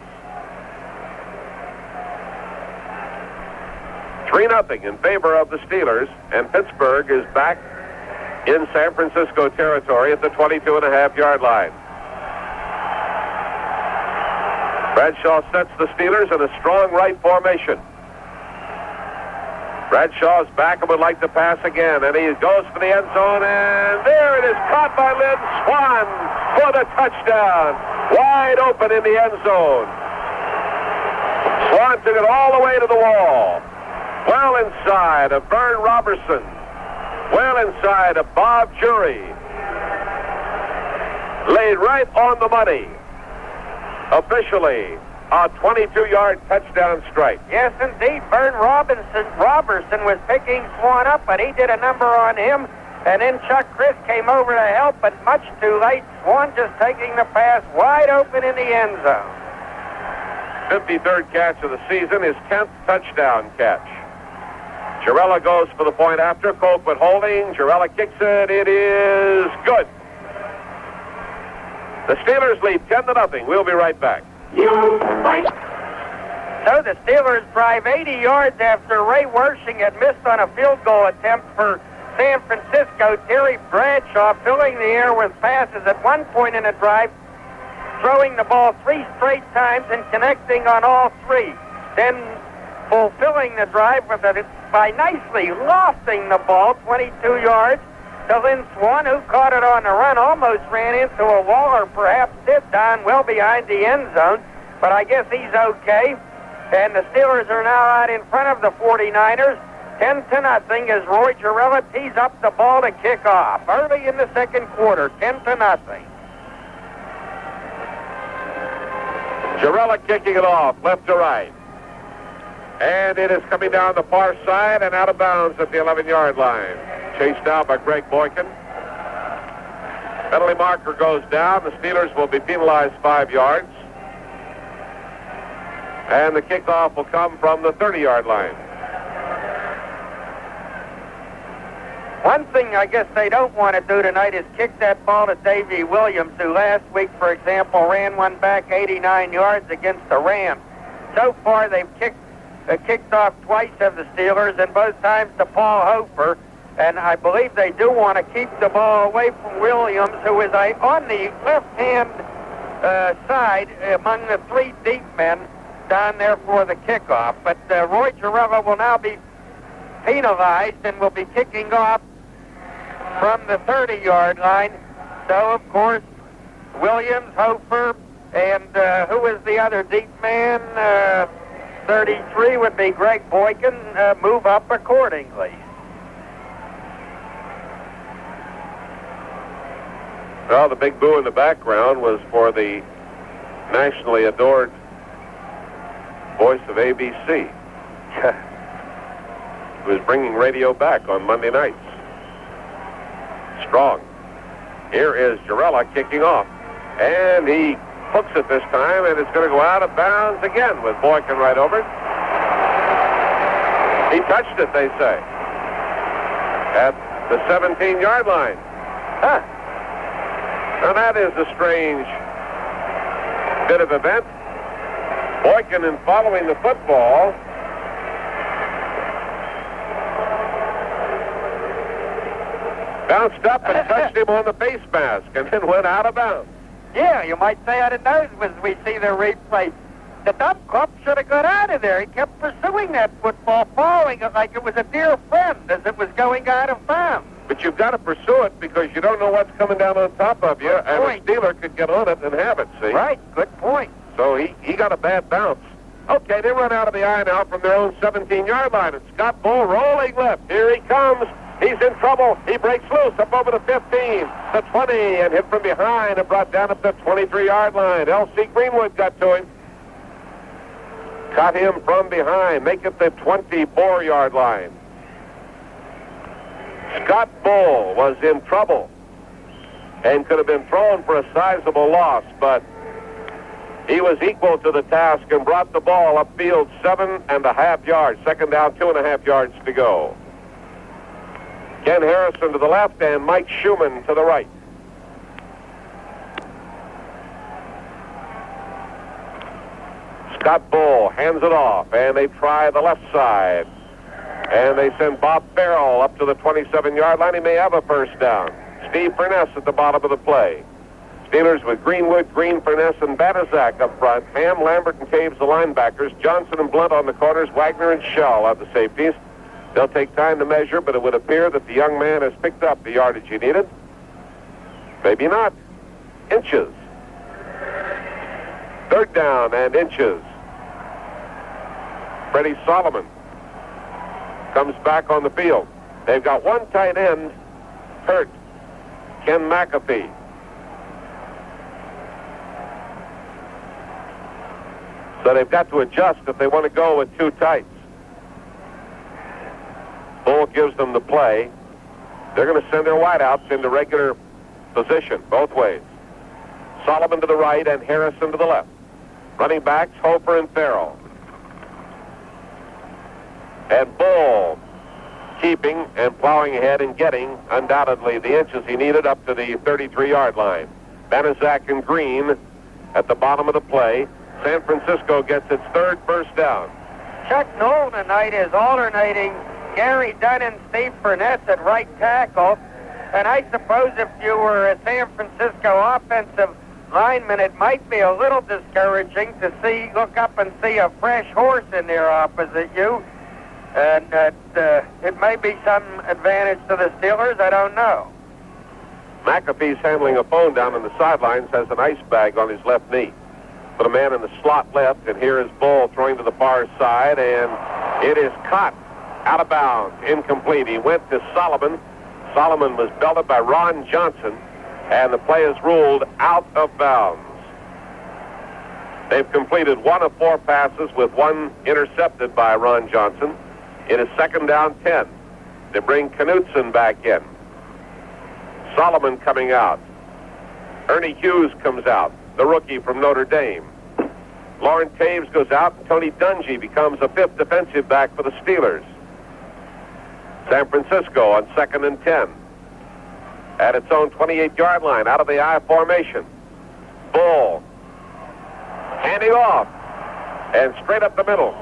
3-0 in favor of the Steelers, and Pittsburgh is back in San Francisco territory at the 22.5-yard line. Bradshaw sets the Steelers in a strong right formation. Bradshaw's back and would like to pass again, and he goes for the end zone, and there it is, caught by Lynn Swan for the touchdown. Wide open in the end zone. Swan took it all the way to the wall. Well inside of Vern Robertson. Well inside of Bob Jury. Laid right on the money. Officially, a 22-yard touchdown strike. Yes, indeed. Vern Robertson was picking Swan up, but he did a number on him. And then Chuck Chris came over to help, but much too late. Swan just taking the pass wide open in the end zone. 53rd catch of the season, his 10th touchdown catch. Girella goes for the point after. Colquitt holding. Girella kicks it. It is good. The Steelers lead 10-0. We'll be right back. So the Steelers drive 80 yards after Ray Wershing had missed on a field goal attempt for San Francisco. Terry Bradshaw filling the air with passes at one point in the drive, throwing the ball 3 straight times and connecting on all 3. Then fulfilling the drive by nicely lofting the ball 22 yards to Lynn Swan, who caught it on the run, almost ran into a wall or perhaps did down well behind the end zone, but I guess he's okay. And the Steelers are now out in front of the 49ers, 10-0 as Roy Girella tees up the ball to kick off early in the second quarter, 10-0. Girella kicking it off, left to right. And it is coming down the far side and out of bounds at the 11-yard line. Chased down by Greg Boykin. Penalty marker goes down. The Steelers will be penalized 5 yards. And the kickoff will come from the 30-yard line. One thing I guess they don't want to do tonight is kick that ball to Davey Williams, who last week, for example, ran one back 89 yards against the Rams. So far, they've kicked off twice of the Steelers, and both times to Paul Hofer. And I believe they do want to keep the ball away from Williams, who is on the left-hand side among the 3 deep men down there for the kickoff. But Roy Girella will now be penalized and will be kicking off from the 30-yard line. So, of course, Williams, Hofer, and who is the other deep man? 33 would be Greg Boykin, move up accordingly. Well, the big boo in the background was for the nationally adored voice of ABC, who is bringing radio back on Monday nights. Strong. Here is Girella kicking off. And he hooks it this time, and it's going to go out of bounds again with Boykin right over it. He touched it, they say, at the 17-yard line. Huh. Now that is a strange bit of event. Boykin, in following the football, bounced up and touched him on the face mask and then went out of bounds. Yeah, you might say out of nose as we see the replay. The dumb club should have got out of there. He kept pursuing that football, following it like it was a dear friend as it was going out of bounds. But you've got to pursue it because you don't know what's coming down on top of you, and a Steeler could get on it and have it, see? Right, good point. So he got a bad bounce. Okay, they run out of the eye now from their own 17-yard line, and Scott Bull rolling left. Here he comes. He's in trouble. He breaks loose up over the 15, the 20, and hit from behind and brought down at the 23-yard line. L.C. Greenwood got to him. Cut him from behind. Make it the 24-yard line. Scott Bull was in trouble and could have been thrown for a sizable loss, but he was equal to the task and brought the ball upfield 7.5 yards. Second down, 2.5 yards to go. Ken Harrison to the left and Mike Schumann to the right. Scott Bull hands it off, and they try the left side. And they send Bob Farrell up to the 27-yard line. He may have a first down. Steve Furness at the bottom of the play. Steelers with Greenwood, Green, Furness, and Banaszak up front. Ham, Lambert, and Caves the linebackers. Johnson and Blunt on the corners. Wagner and Shell are the safeties. They'll take time to measure, but it would appear that the young man has picked up the yardage he needed. Maybe not. Inches. Third down and inches. Freddie Solomon comes back on the field. They've got one tight end hurt, Ken McAfee. So they've got to adjust if they want to go with two tights. Bull gives them the play. They're going to send their wideouts into regular position, both ways. Solomon to the right and Harrison to the left. Running backs, Hofer and Farrell. And Bull keeping and plowing ahead and getting, undoubtedly, the inches he needed up to the 33-yard line. Banaszak and Green at the bottom of the play. San Francisco gets its third first down. Chuck Noll tonight is alternating Gary Dunn and Steve Furness at right tackle. And I suppose if you were a San Francisco offensive lineman, it might be a little discouraging to look up and see a fresh horse in there opposite you. And it may be some advantage to the Steelers. I don't know. McAfee's handling a phone down on the sidelines, has an ice bag on his left knee. Put a man in the slot left, and here is Bull throwing to the far side, and it is caught out of bounds, incomplete. He went to Solomon. Solomon was belted by Ron Johnson, and the play is ruled out of bounds. They've completed 1 of 4 passes with 1 intercepted by Ron Johnson. It is second down 10. They bring Knutson back in. Solomon coming out. Ernie Hughes comes out, the rookie from Notre Dame. Lauren Taves goes out, and Tony Dungy becomes a 5th defensive back for the Steelers. San Francisco on 2nd and 10. At its own 28-yard line, out of the I formation. Bull handing off, and straight up the middle.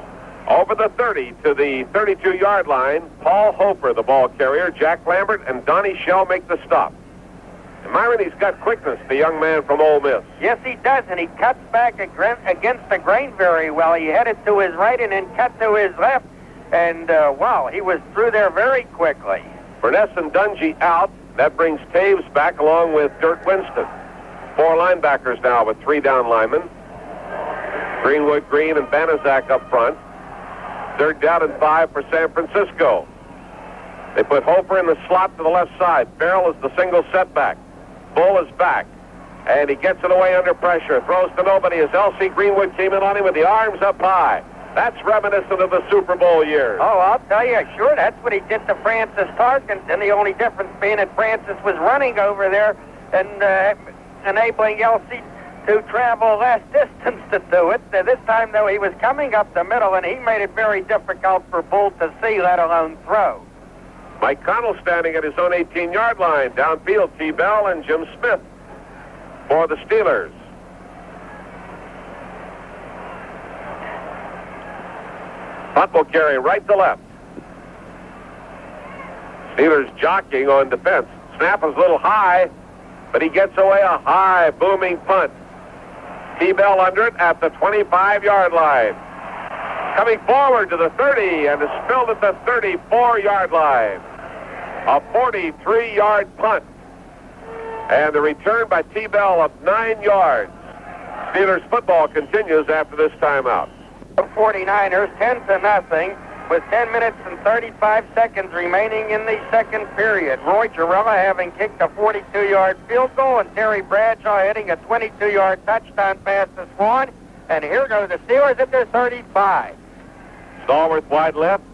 Over the 30 to the 32-yard line, Paul Hofer, the ball carrier. Jack Lambert and Donnie Shell make the stop. And Myron, he's got quickness, the young man from Ole Miss. Yes, he does, and he cuts back against the grain very well. He headed to his right and then cut to his left, and, wow, he was through there very quickly. Furness and Dungy out. That brings Taves back along with Dirk Winston. 4 linebackers now with 3 down linemen. Greenwood, Green, and Banaszak up front. Third down and 5 for San Francisco. They put Hofer in the slot to the left side. Farrell is the single setback. Bull is back, and he gets it away under pressure. Throws to nobody as L.C. Greenwood came in on him with the arms up high. That's reminiscent of the Super Bowl years. Oh, I'll tell you, sure, that's what he did to Francis Tarkenton. The only difference being that Francis was running over there and enabling L.C. to travel less distance to do it. This time, though, he was coming up the middle, and he made it very difficult for Bull to see, let alone throw. Mike Connell standing at his own 18-yard line. Downfield, T. Bell and Jim Smith for the Steelers. Punt will carry right to left. Steelers jockeying on defense. Snap is a little high, but he gets away a high, booming punt. T-Bell under it at the 25-yard line. Coming forward to the 30 and is spilled at the 34-yard line. A 43-yard punt. And the return by T-Bell of 9 yards. Steelers football continues after this timeout. 49ers 10-0. with 10 minutes and 35 seconds remaining in the second period. Roy Girella having kicked a 42-yard field goal, and Terry Bradshaw hitting a 22-yard touchdown pass to Swan. And here go the Steelers at their 35. Stallworth wide left,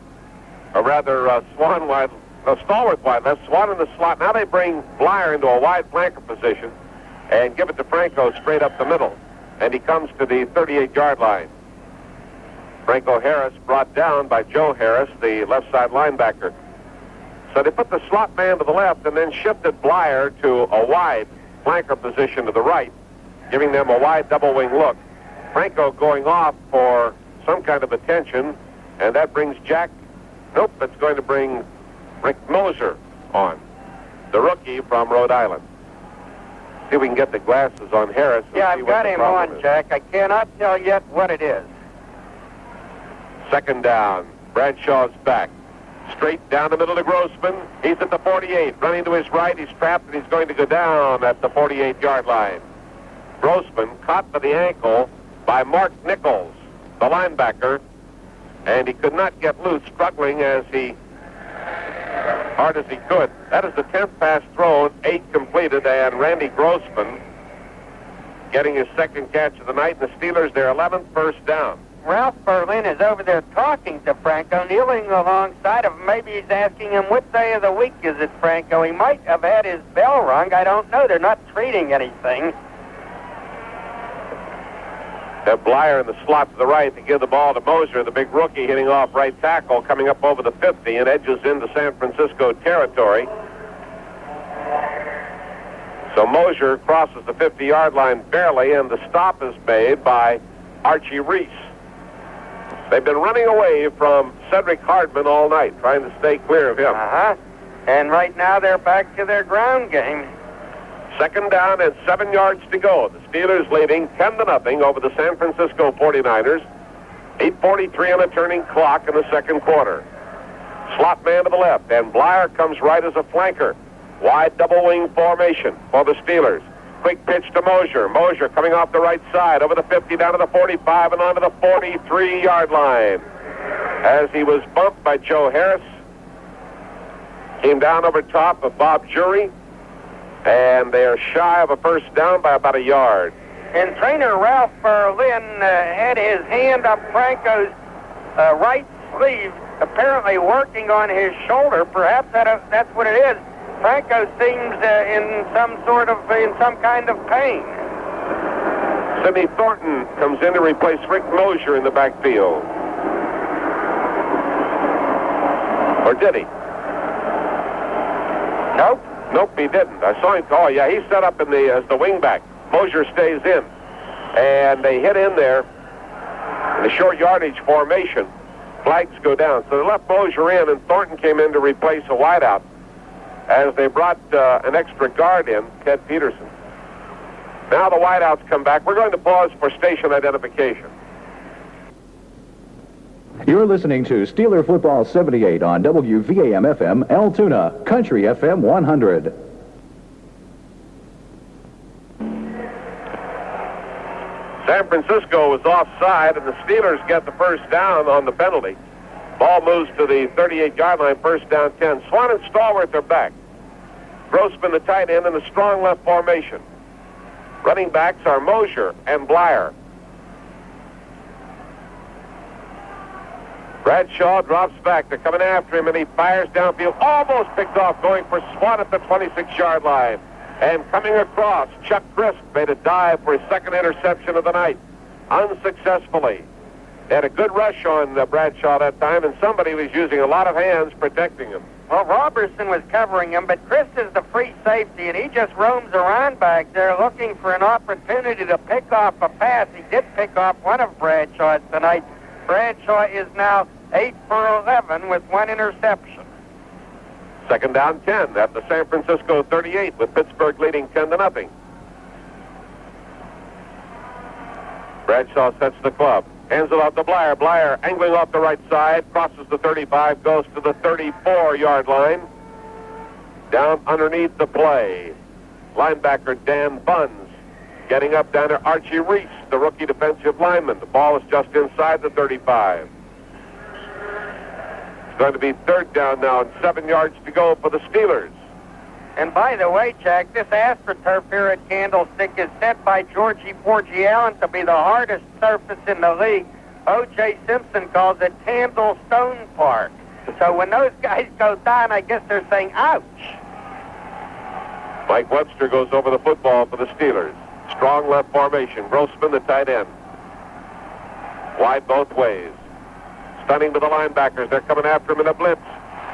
or rather Swan wide, Stallworth wide left, Swan in the slot. Now they bring Blyer into a wide flanker position and give it to Franco straight up the middle. And he comes to the 38-yard line. Franco Harris brought down by Joe Harris, the left side linebacker. So they put the slot man to the left and then shifted Blyer to a wide flanker position to the right, giving them a wide double wing look. Franco going off for some kind of attention, and that brings it's going to bring Rick Moser on, the rookie from Rhode Island. See if we can get the glasses on Harris. Yeah, I've got him on, Jack. I cannot tell yet what it is. Second down. Bradshaw's back. Straight down the middle to Grossman. He's at the 48. Running to his right. He's trapped, and he's going to go down at the 48-yard line. Grossman caught by the ankle by Mark Nichols, the linebacker, and he could not get loose, struggling hard as he could. That is the 10th pass thrown, 8 completed, and Randy Grossman getting his second catch of the night, and the Steelers their 11th first down. Ralph Berlin is over there talking to Franco, kneeling alongside of him. Maybe he's asking him, what day of the week is it, Franco? He might have had his bell rung. I don't know. They're not treating anything. Have Blyer in the slot to the right to give the ball to Moser, the big rookie hitting off right tackle, coming up over the 50 and edges into San Francisco territory. So Moser crosses the 50-yard line barely, and the stop is made by Archie Reese. They've been running away from Cedric Hardman all night, trying to stay clear of him. And right now they're back to their ground game. Second down and 7 yards to go. The Steelers leading 10-0 over the San Francisco 49ers. 8:43 on a turning clock in the second quarter. Slot man to the left, and Blyer comes right as a flanker. Wide double wing formation for the Steelers. Quick pitch to Moser. Moser coming off the right side, over the 50, down to the 45, and onto the 43-yard line. As he was bumped by Joe Harris, came down over top of Bob Jury, and they are shy of a first down by about a yard. And trainer Ralph Berlin had his hand up Franco's right sleeve, apparently working on his shoulder. Perhaps that's what it is. Franco seems in some kind of pain. Sidney Thornton comes in to replace Rick Moser in the backfield. Or did he? Nope. Nope, he didn't. I saw him. Oh, yeah, he's set up as the wingback. Moser stays in. And they hit in there in the short yardage formation. Flags go down. So they left Moser in, and Thornton came in to replace a wideout as they brought an extra guard in, Ted Peterson. Now the wideouts come back. We're going to pause for station identification. You're listening to Steeler Football 78 on WVAM-FM, Altoona, Country FM 100. San Francisco was offside, and the Steelers get the first down on the penalty. Ball moves to the 38-yard line, first down 10. Swan and Stallworth are back. Grossman, the tight end, in a strong left formation. Running backs are Moser and Blyer. Bradshaw drops back. They're coming after him, and he fires downfield. Almost picked off, going for Swan at the 26-yard line. And coming across, Chuck Crisp made a dive for his second interception of the night, unsuccessfully. They had a good rush on Bradshaw that time, and somebody was using a lot of hands protecting him. Well, Robertson was covering him, but Chris is the free safety, and he just roams around back there looking for an opportunity to pick off a pass. He did pick off one of Bradshaw's tonight. Bradshaw is now 8 for 11 with one interception. Second down 10 at the San Francisco 38, with Pittsburgh leading 10-0. Bradshaw sets the club. Hands it off to Blyer. Blyer angling off the right side, crosses the 35, goes to the 34-yard line. Down underneath the play. Linebacker Dan Buns getting up down to Archie Reese, the rookie defensive lineman. The ball is just inside the 35. It's going to be third down now and 7 yards to go for the Steelers. And by the way, Jack, this AstroTurf here at Candlestick is set by Georgie Porgy Allen to be the hardest surface in the league. O.J. Simpson calls it Candlestone Park. So when those guys go down, I guess they're saying, ouch. Mike Webster goes over the football for the Steelers. Strong left formation. Grossman, the tight end. Wide both ways. Stunning to the linebackers. They're coming after him in a blitz.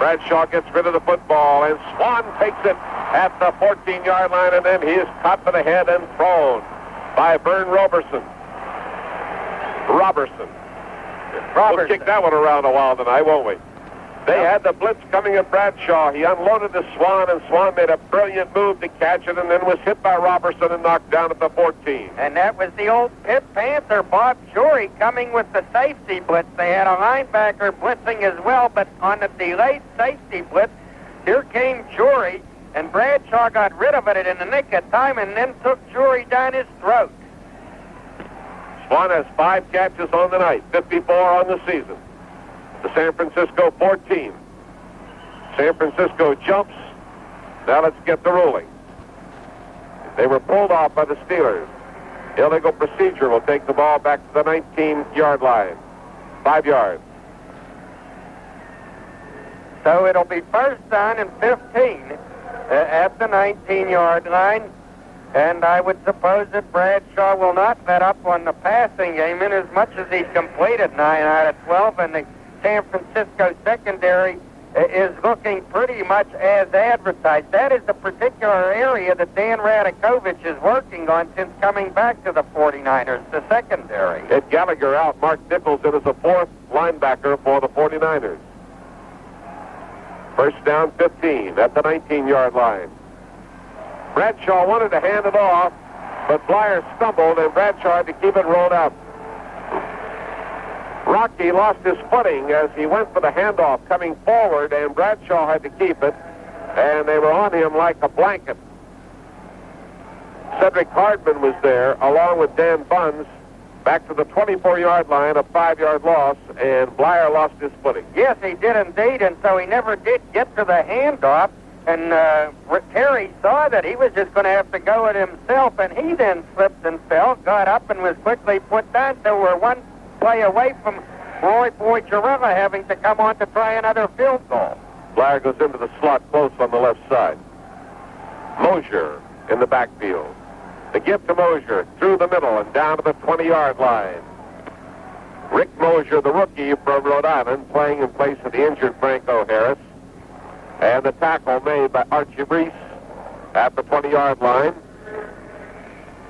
Bradshaw gets rid of the football, and Swan takes it at the 14-yard line, and then he is caught by the head and thrown by Vern Robertson. We'll kick that one around a while tonight, won't we? They had the blitz coming at Bradshaw. He unloaded the Swan, and Swan made a brilliant move to catch it, and then was hit by Robertson and knocked down at the 14. And that was the old Pitt Panther, Bob Shorey, coming with the safety blitz. They had a linebacker blitzing as well, but on the delayed safety blitz, here came Shorey, and Bradshaw got rid of it in the nick of time and then took Shorey down his throat. Swan has 5 catches on the night, 54 on the season. The San Francisco 14. San Francisco jumps. Now let's get the ruling. They were pulled off by the Steelers. Illegal procedure will take the ball back to the 19-yard line. 5 yards. So it'll be first down and 15 at the 19-yard line. And I would suppose that Bradshaw will not let up on the passing game in as much as he's completed 9 out of 12, and the San Francisco secondary is looking pretty much as advertised. That is the particular area that Dan Radakovich is working on since coming back to the 49ers, the secondary. Ed Gallagher out. Mark Nichols in as a 4th linebacker for the 49ers. First down 15 at the 19-yard line. Bradshaw wanted to hand it off, but Blyer stumbled, and Bradshaw had to keep it rolled out. Rocky lost his footing as he went for the handoff coming forward, and Bradshaw had to keep it, and they were on him like a blanket. Cedric Hardman was there, along with Dan Bunz, back to the 24-yard line, a 5-yard loss, and Blyer lost his footing. Yes, he did indeed, and so he never did get to the handoff, and Terry saw that he was just going to have to go it himself, and he then slipped and fell, got up, and was quickly put down. So we're one play away from Roy Boy Girella having to come on to try another field goal. Blyer goes into the slot close on the left side. Mosier in the backfield. The give to Mosier through the middle and down to the 20-yard line. Rick Mosier, the rookie from Rhode Island, playing in place of the injured Franco Harris. And the tackle made by Archie Reese at the 20-yard line.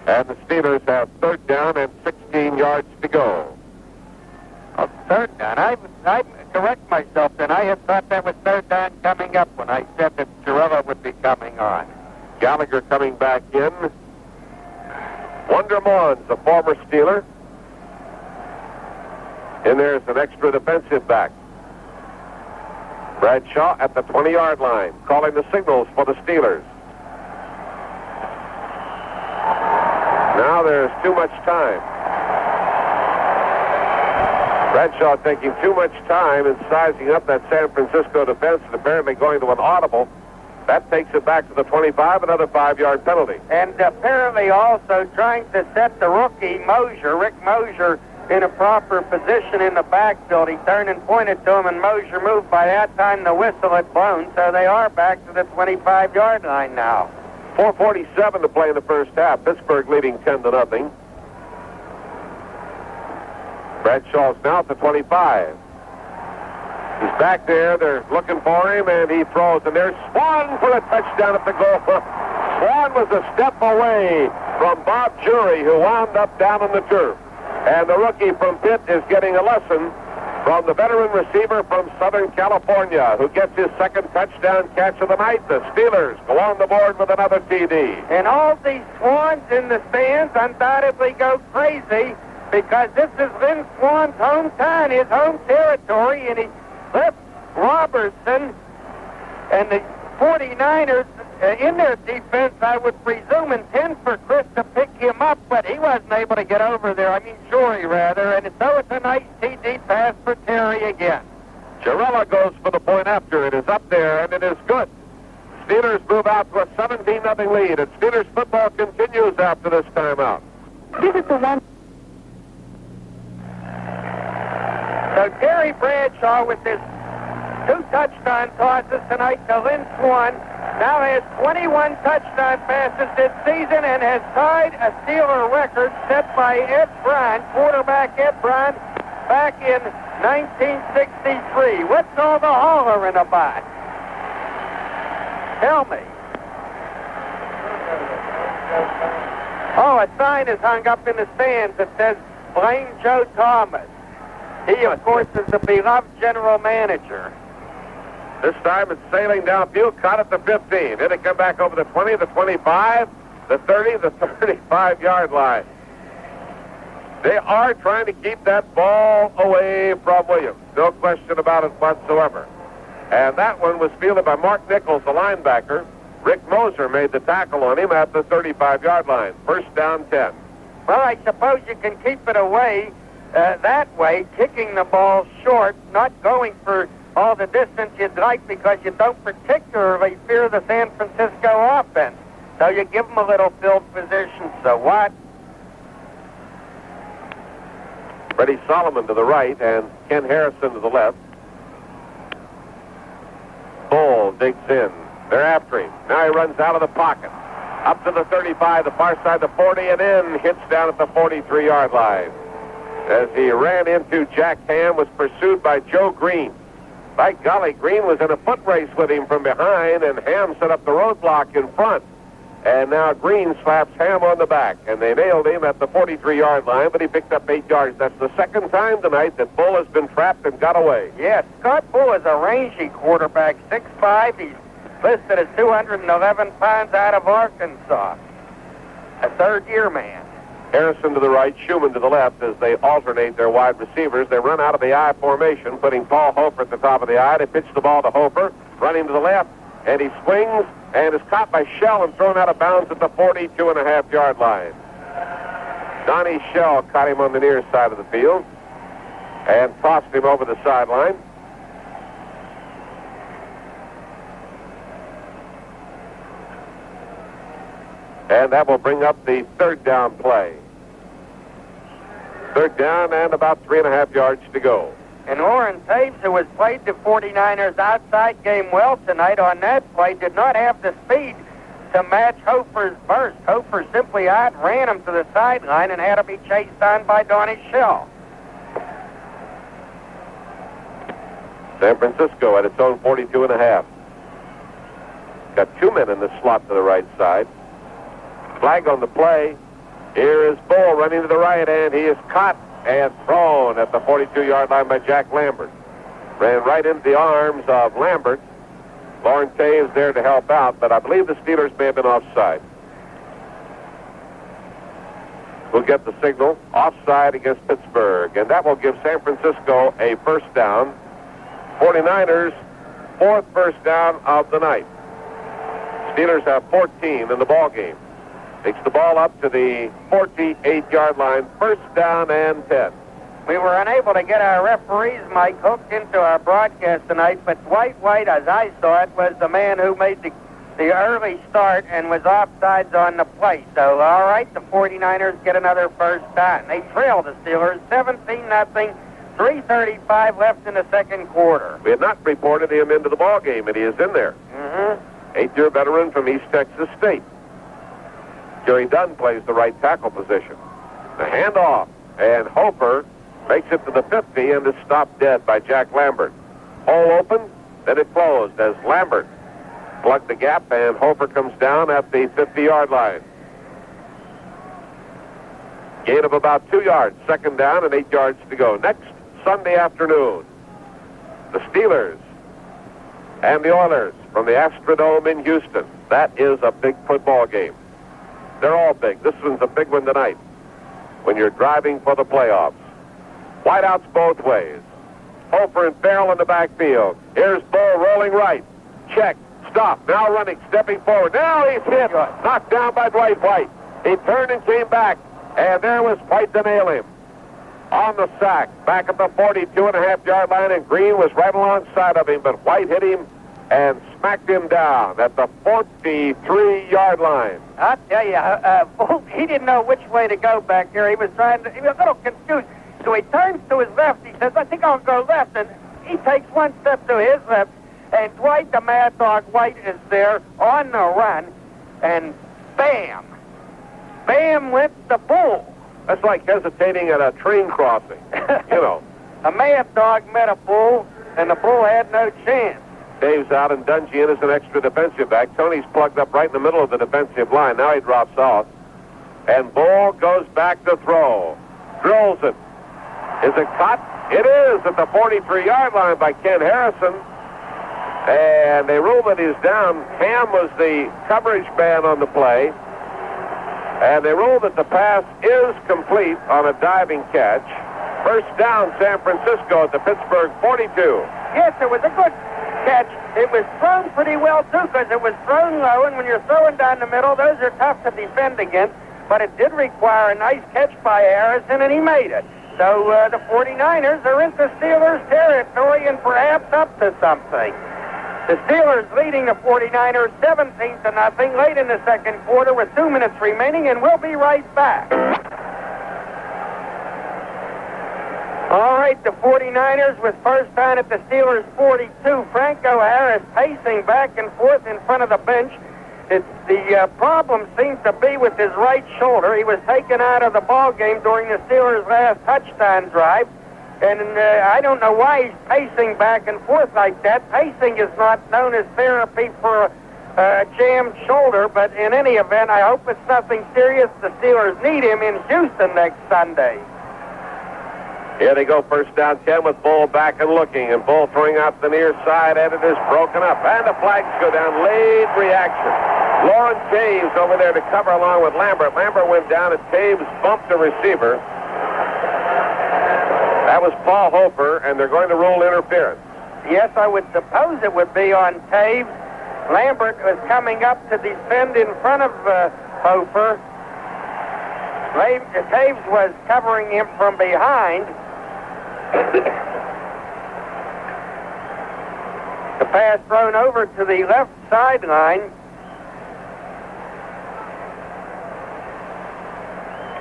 And the Steelers have third down and 16 yards to go. Third down. I correct myself then. I had thought that was third down coming up when I said that Girella would be coming on. Gallagher coming back in. Wonder Mons, a former Steeler. And there's an extra defensive back. Bradshaw at the 20-yard line, calling the signals for the Steelers. Now there's too much time. Bradshaw taking too much time in sizing up that San Francisco defense and apparently going to an audible. That takes it back to the 25, another 5-yard penalty. And apparently also trying to set the rookie Mosier, Rick Mosier, in a proper position in the backfield. He turned and pointed to him, and Mosier moved. By that time, the whistle had blown, so they are back to the 25-yard line now. 4:47 to play in the first half. Pittsburgh leading 10-0. Bradshaw's now at the 25. He's back there. They're looking for him, and he throws. And there's Swan for a touchdown at the goal. Swan was a step away from Bob Jury, who wound up down on the turf. And the rookie from Pitt is getting a lesson from the veteran receiver from Southern California, who gets his second touchdown catch of the night. The Steelers go on the board with another TD. And all these Swans in the stands undoubtedly go crazy because this is Lynn Swan's hometown, his home territory, and he left Robertson and the 49ers in their defense, I would presume, intend for Chris to pick him up, but he wasn't able to get over there. Jory, rather. And so it's a nice TD pass for Terry again. Girella goes for the point after. It is up there, and it is good. Steelers move out to a 17-0 lead, and Steelers football continues after this timeout. This is the one. So Terry Bradshaw with his 2 touchdown tosses tonight to Lynn Swan now has 21 touchdown passes this season and has tied a Steeler record set by Ed Brown, quarterback Ed Brown, back in 1963. What's all the hollering about? Tell me. Oh, a sign is hung up in the stands that says, "Blame Joe Thomas." He, of course, is the beloved general manager. This time it's sailing downfield, caught at the 15. Then it come back over the 20, the 25, the 30, the 35-yard line. They are trying to keep that ball away from Williams. No question about it whatsoever. And that one was fielded by Mark Nichols, the linebacker. Rick Moser made the tackle on him at the 35-yard line. First down, 10. Well, I suppose you can keep it away that way, kicking the ball short, not going for all the distance you'd like because you don't particularly fear the San Francisco offense. So you give them a little field position, so what? Freddie Solomon to the right and Ken Harrison to the left. Bull digs in. They're after him. Now he runs out of the pocket. Up to the 35, the far side, the 40, and in. Hits down at the 43-yard line. As he ran into Jack Ham, was pursued by Joe Green. By golly, Green was in a foot race with him from behind, and Ham set up the roadblock in front. And now Green slaps Ham on the back, and they nailed him at the 43-yard line, but he picked up 8 yards. That's the second time tonight that Bull has been trapped and got away. Yes, Scott Bull is a rangy quarterback, 6'5". He's listed as 211 pounds out of Arkansas. A third-year man. Harrison to the right, Schumann to the left as they alternate their wide receivers. They run out of the I formation, putting Paul Hofer at the top of the I. They pitch the ball to Hofer, running to the left, and he swings and is caught by Shell and thrown out of bounds at the 42.5-yard line. Donnie Shell caught him on the near side of the field and tossed him over the sideline. And that will bring up the third down play. Third down and about 3.5 yards to go. And Warren Taves, who has played the 49ers outside game well tonight on that play, did not have the speed to match Hofer's burst. Hofer simply outran him to the sideline and had to be chased down by Donnie Shell. San Francisco at its own 42.5. Got 2 men in the slot to the right side. Flag on the play. Here is Bull running to the right, and he is caught and thrown at the 42-yard line by Jack Lambert. Ran right into the arms of Lambert. Lauren Taves there to help out, but I believe the Steelers may have been offside. We'll get the signal. Offside against Pittsburgh, and that will give San Francisco a first down. 49ers, 4th first down of the night. Steelers have 14 in the ball game. Takes the ball up to the 48-yard line. First down and 10. We were unable to get our referees, Mike, hooked into our broadcast tonight, but Dwight White, as I saw it, was the man who made the early start and was offsides on the play. So, all right, the 49ers get another first down. They trail the Steelers 17-0, 3:35 left in the second quarter. We had not reported him into the ball game, and he is in there. 8-year veteran from East Texas State. Jerry Dunn plays the right tackle position. The handoff, and Hofer makes it to the 50 and is stopped dead by Jack Lambert. Hole open, then it closed as Lambert plugged the gap, and Hofer comes down at the 50-yard line. Gain of about 2 yards, second down and 8 yards to go. Next Sunday afternoon, the Steelers and the Oilers from the Astrodome in Houston. That is a big football game. They're all big. This one's a big one tonight when you're driving for the playoffs. Wideouts both ways. Hofer and Farrell in the backfield. Here's Bull rolling right. Check. Stop. Now running. Stepping forward. Now he's hit. Knocked down by Dwight White. He turned and came back. And there was White to nail him. on the sack, back at the 42.5-yard line, and Green was right alongside of him, but White hit him and smacked him down at the 43-yard line. I'll tell you, he didn't know which way to go back there. He was a little confused. So he turns to his left. He says, I think I'll go left. And he takes one step to his left. And Dwight the Mad Dog White is there on the run. And bam! Bam went the bull. That's like hesitating at a train crossing, you know. A Mad Dog met a bull, and the bull had no chance. Dave's out, and Dungy in as an extra defensive back. Tony's plugged up right in the middle of the defensive line. Now he drops off. And Bull goes back to throw. Drills it. Is it caught? It is at the 43-yard line by Ken Harrison. And they rule that he's down. Ham was the coverage man on the play. And they rule that the pass is complete on a diving catch. First down, San Francisco at the Pittsburgh 42. Yes, it was a good catch. It was thrown pretty well, too, because it was thrown low, and when you're throwing down the middle, those are tough to defend against. But it did require a nice catch by Harrison, and he made it. So the 49ers are into Steelers territory and perhaps up to something. The Steelers leading the 49ers 17-0 late in the second quarter with 2 minutes remaining, and we'll be right back. All right, the 49ers with first down at the Steelers 42. Franco Harris pacing back and forth in front of the bench. The problem seems to be with his right shoulder. He was taken out of the ball game during the Steelers' last touchdown drive. And I don't know why he's pacing back and forth like that. Pacing is not known as therapy for a jammed shoulder, but in any event, I hope it's nothing serious. The Steelers need him in Houston next Sunday. Here they go, first down 10 with Bull back and looking, and Bull throwing out the near side, and it is broken up. And the flags go down. Late reaction. Lauren Taves over there to cover along with Lambert. Lambert went down, and Taves bumped the receiver. That was Paul Hofer, and they're going to rule interference. Yes, I would suppose it would be on Taves. Lambert was coming up to defend in front of Hofer. Taves was covering him from behind. The pass thrown over to the left sideline.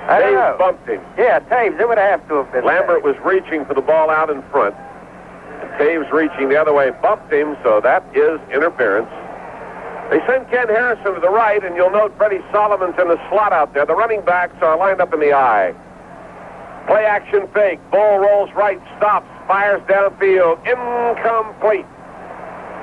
I don't know. Taves bumped him. Yeah, Taves. It would have to have been. Lambert Taves. was reaching for the ball out in front. Taves reaching the other way, bumped him, so that is interference. They send Ken Harrison to the right, and you'll note Freddie Solomon's in the slot out there. The running backs are lined up in the eye. Play action fake. Bull rolls right, stops, fires downfield. Incomplete.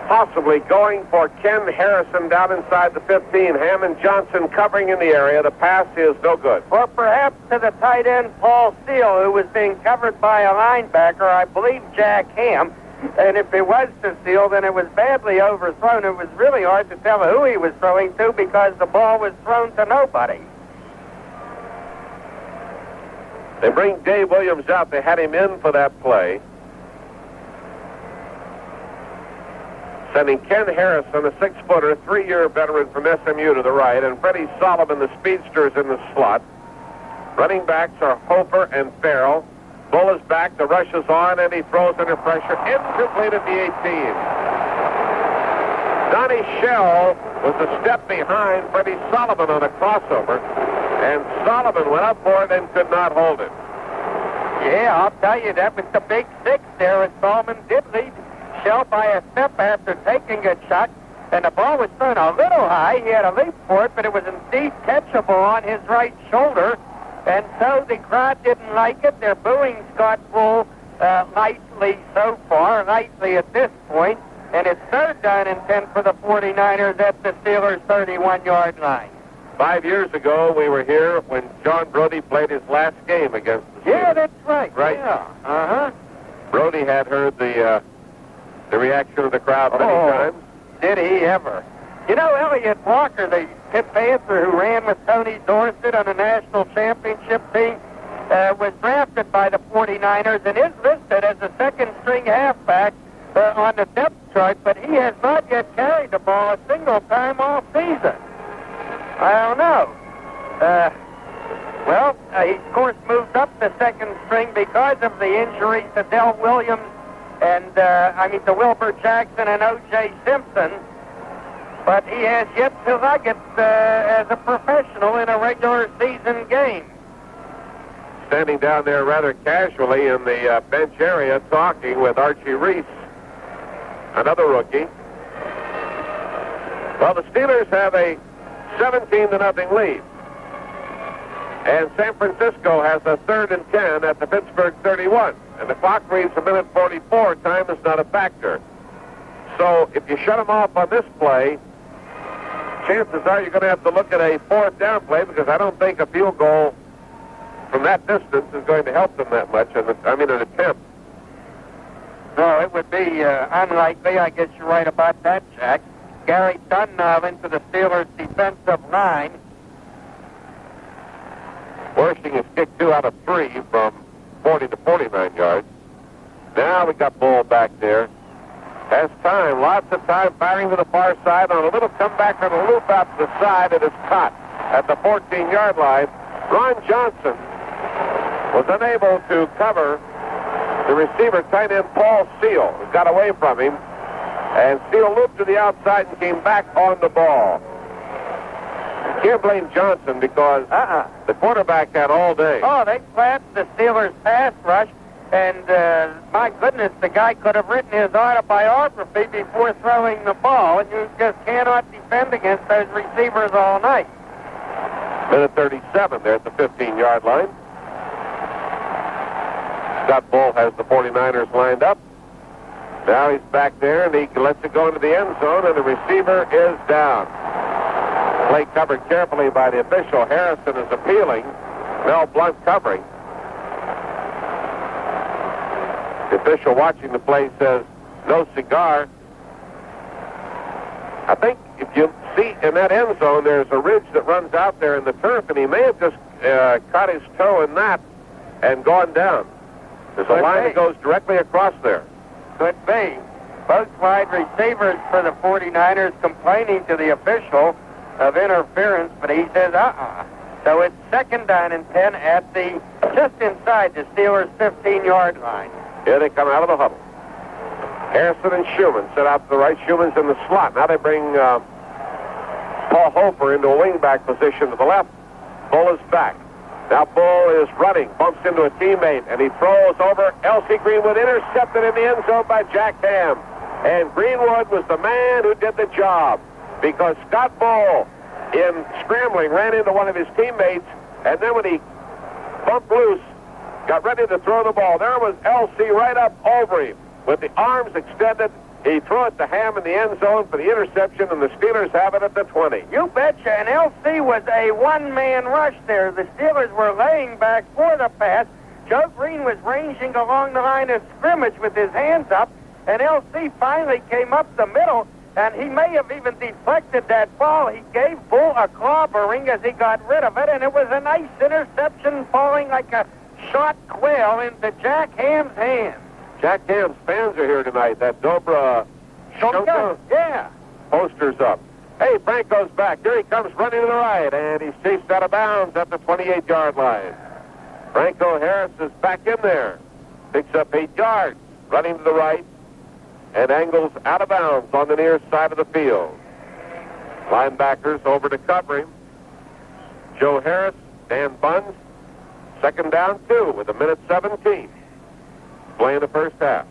Possibly going for Ken Harrison down inside the 15. Hammond Johnson covering in the area. The pass is no good. Or perhaps to the tight end, Paul Steele, who was being covered by a linebacker, I believe Jack Ham. And if it was to Steele, then it was badly overthrown. It was really hard to tell who he was throwing to because the ball was thrown to nobody. They bring Dave Williams out. They had him in for that play. Sending Ken Harrison, a 6-footer, 3-year veteran from SMU, to the right, and Freddie Solomon, the speedsters, in the slot. Running backs are Hofer and Farrell. Bull is back, the rush is on, and he throws under pressure. Incomplete at the 18. Donnie Shell was a step behind Freddie Solomon on a crossover, and Solomon went up for it and could not hold it. Yeah, I'll tell you, that was the big 6 there, and Solomon did lead Shell by a step after taking a shot, and the ball was thrown a little high. He had a leap for it, but it was indeed catchable on his right shoulder. And so the crowd didn't like it. They're booing Scott Bull lightly so far, lightly at this point. And it's third down and 10 for the 49ers at the Steelers' 31-yard line. 5 years ago, we were here when John Brody played his last game against the Steelers. Yeah, that's right. Right. Yeah. Uh-huh. Brody had heard the reaction of the crowd many times. Did he ever? You know, Elliot Walker, the Pitt Panther who ran with Tony Dorsett on the national championship team, was drafted by the 49ers and is listed as a second-string halfback on the depth chart, but he has not yet carried the ball a single time all season. I don't know. he, of course, moved up the second string because of the injuries to Del Williams and, to Wilbur Jackson and O.J. Simpson. But he has yet to like it as a professional in a regular season game. Standing down there rather casually in the bench area talking with Archie Reese, another rookie. Well, the Steelers have a 17-0 lead. And San Francisco has a 3rd and 10 at the Pittsburgh 31. And the clock reads a minute 44. Time is not a factor. So if you shut them off on this play, chances are you're going to have to look at a 4th down play, because I don't think a field goal from that distance is going to help them that much. An attempt. No, it would be unlikely. I guess you're right about that, Jack. Gary Dunn into the Steelers' defensive line. Worshing is kicked 2 out of 3 from 40 to 49 yards. Now we got Bull back there. Has time, lots of time, firing to the far side on a little comeback on a loop out to the side. It is caught at the 14-yard line. Ron Johnson was unable to cover the receiver, tight end Paul Seal, who got away from him. And Seal looped to the outside and came back on the ball. Can't blame Johnson because the quarterback had all day. Oh, they flattened the Steelers' pass rush, and my goodness, the guy could have written his autobiography before throwing the ball, and you just cannot defend against those receivers all night. Minute 37 there at the 15-yard line. Scott Bull has the 49ers lined up. Now he's back there, and he lets it go into the end zone, and the receiver is down. Play covered carefully by the official. Harrison is appealing. Mel Blunt covering. The official watching the play says, no cigar. I think if you see in that end zone, there's a ridge that runs out there in the turf, and he may have just caught his toe in that and gone down. There's a line that goes directly across there. Could be. Both wide receivers for the 49ers complaining to the official of interference, but he says, So it's 2nd down and 10 at the, just inside the Steelers' 15-yard line. Here they come out of the huddle. Harrison and Schumann set out to the right. Schumann's in the slot. Now they bring Paul Hofer into a wingback position to the left. Bull is back. Now Bull is running, bumps into a teammate, and he throws over. L.C. Greenwood intercepted in the end zone by Jack Ham. And Greenwood was the man who did the job, because Scott Bull, in scrambling, ran into one of his teammates, and then when he bumped loose, got ready to throw the ball, there was L.C. right up over him. With the arms extended, he threw it to Ham in the end zone for the interception, and the Steelers have it at the 20. You betcha, and L.C. was a one-man rush there. The Steelers were laying back for the pass. Joe Green was ranging along the line of scrimmage with his hands up, and L.C. finally came up the middle, and he may have even deflected that ball. He gave Bull a clobbering as he got rid of it, and it was a nice interception falling like a shot quail into Jack Ham's hands. Jack Ham's fans are here tonight. That Dobra Shonka? Yeah. Poster's up. Hey, Franco's back. Here he comes running to the right, and he's chased out of bounds at the 28-yard line. Franco Harris is back in there. Picks up 8 yards, running to the right, and angles out of bounds on the near side of the field. Linebackers over to cover him. Joe Harris, Dan Bunz, 2nd down 2 with 1:17. Playing the first half.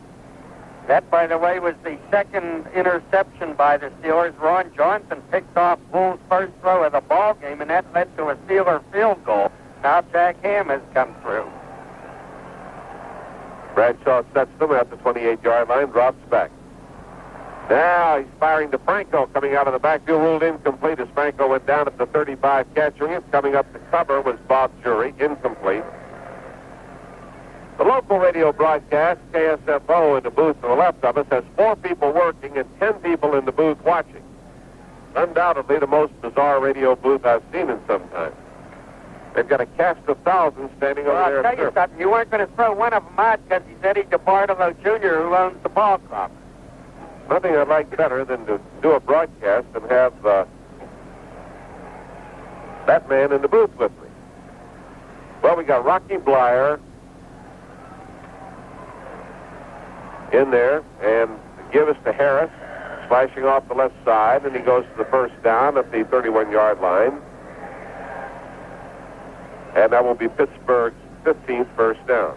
That, by the way, was the 2nd interception by the Steelers. Ron Johnson picked off Bull's first throw of the ball game, and that led to a Steeler field goal. Now Jack Ham has come through. Bradshaw sets them at the 28-yard line, drops back. Now he's firing to Franco, coming out of the backfield, ruled incomplete as Franco went down at the 35, catching it. Coming up to cover was Bob Jury, incomplete. The local radio broadcast, KSFO, in the booth to the left of us, has 4 people working and 10 people in the booth watching. Undoubtedly the most bizarre radio booth I've seen in some time. They've got a cast of thousands standing over there. I'll tell you something. You weren't going to throw one of them out because he's Eddie DeBartolo Jr., who owns the ball club. Nothing I'd like better than to do a broadcast and have that man in the booth with me. Well, Well, we got Rocky Blyer in there, and give us to Harris, slashing off the left side, and he goes to the first down at the 31-yard line. And that will be Pittsburgh's 15th first down.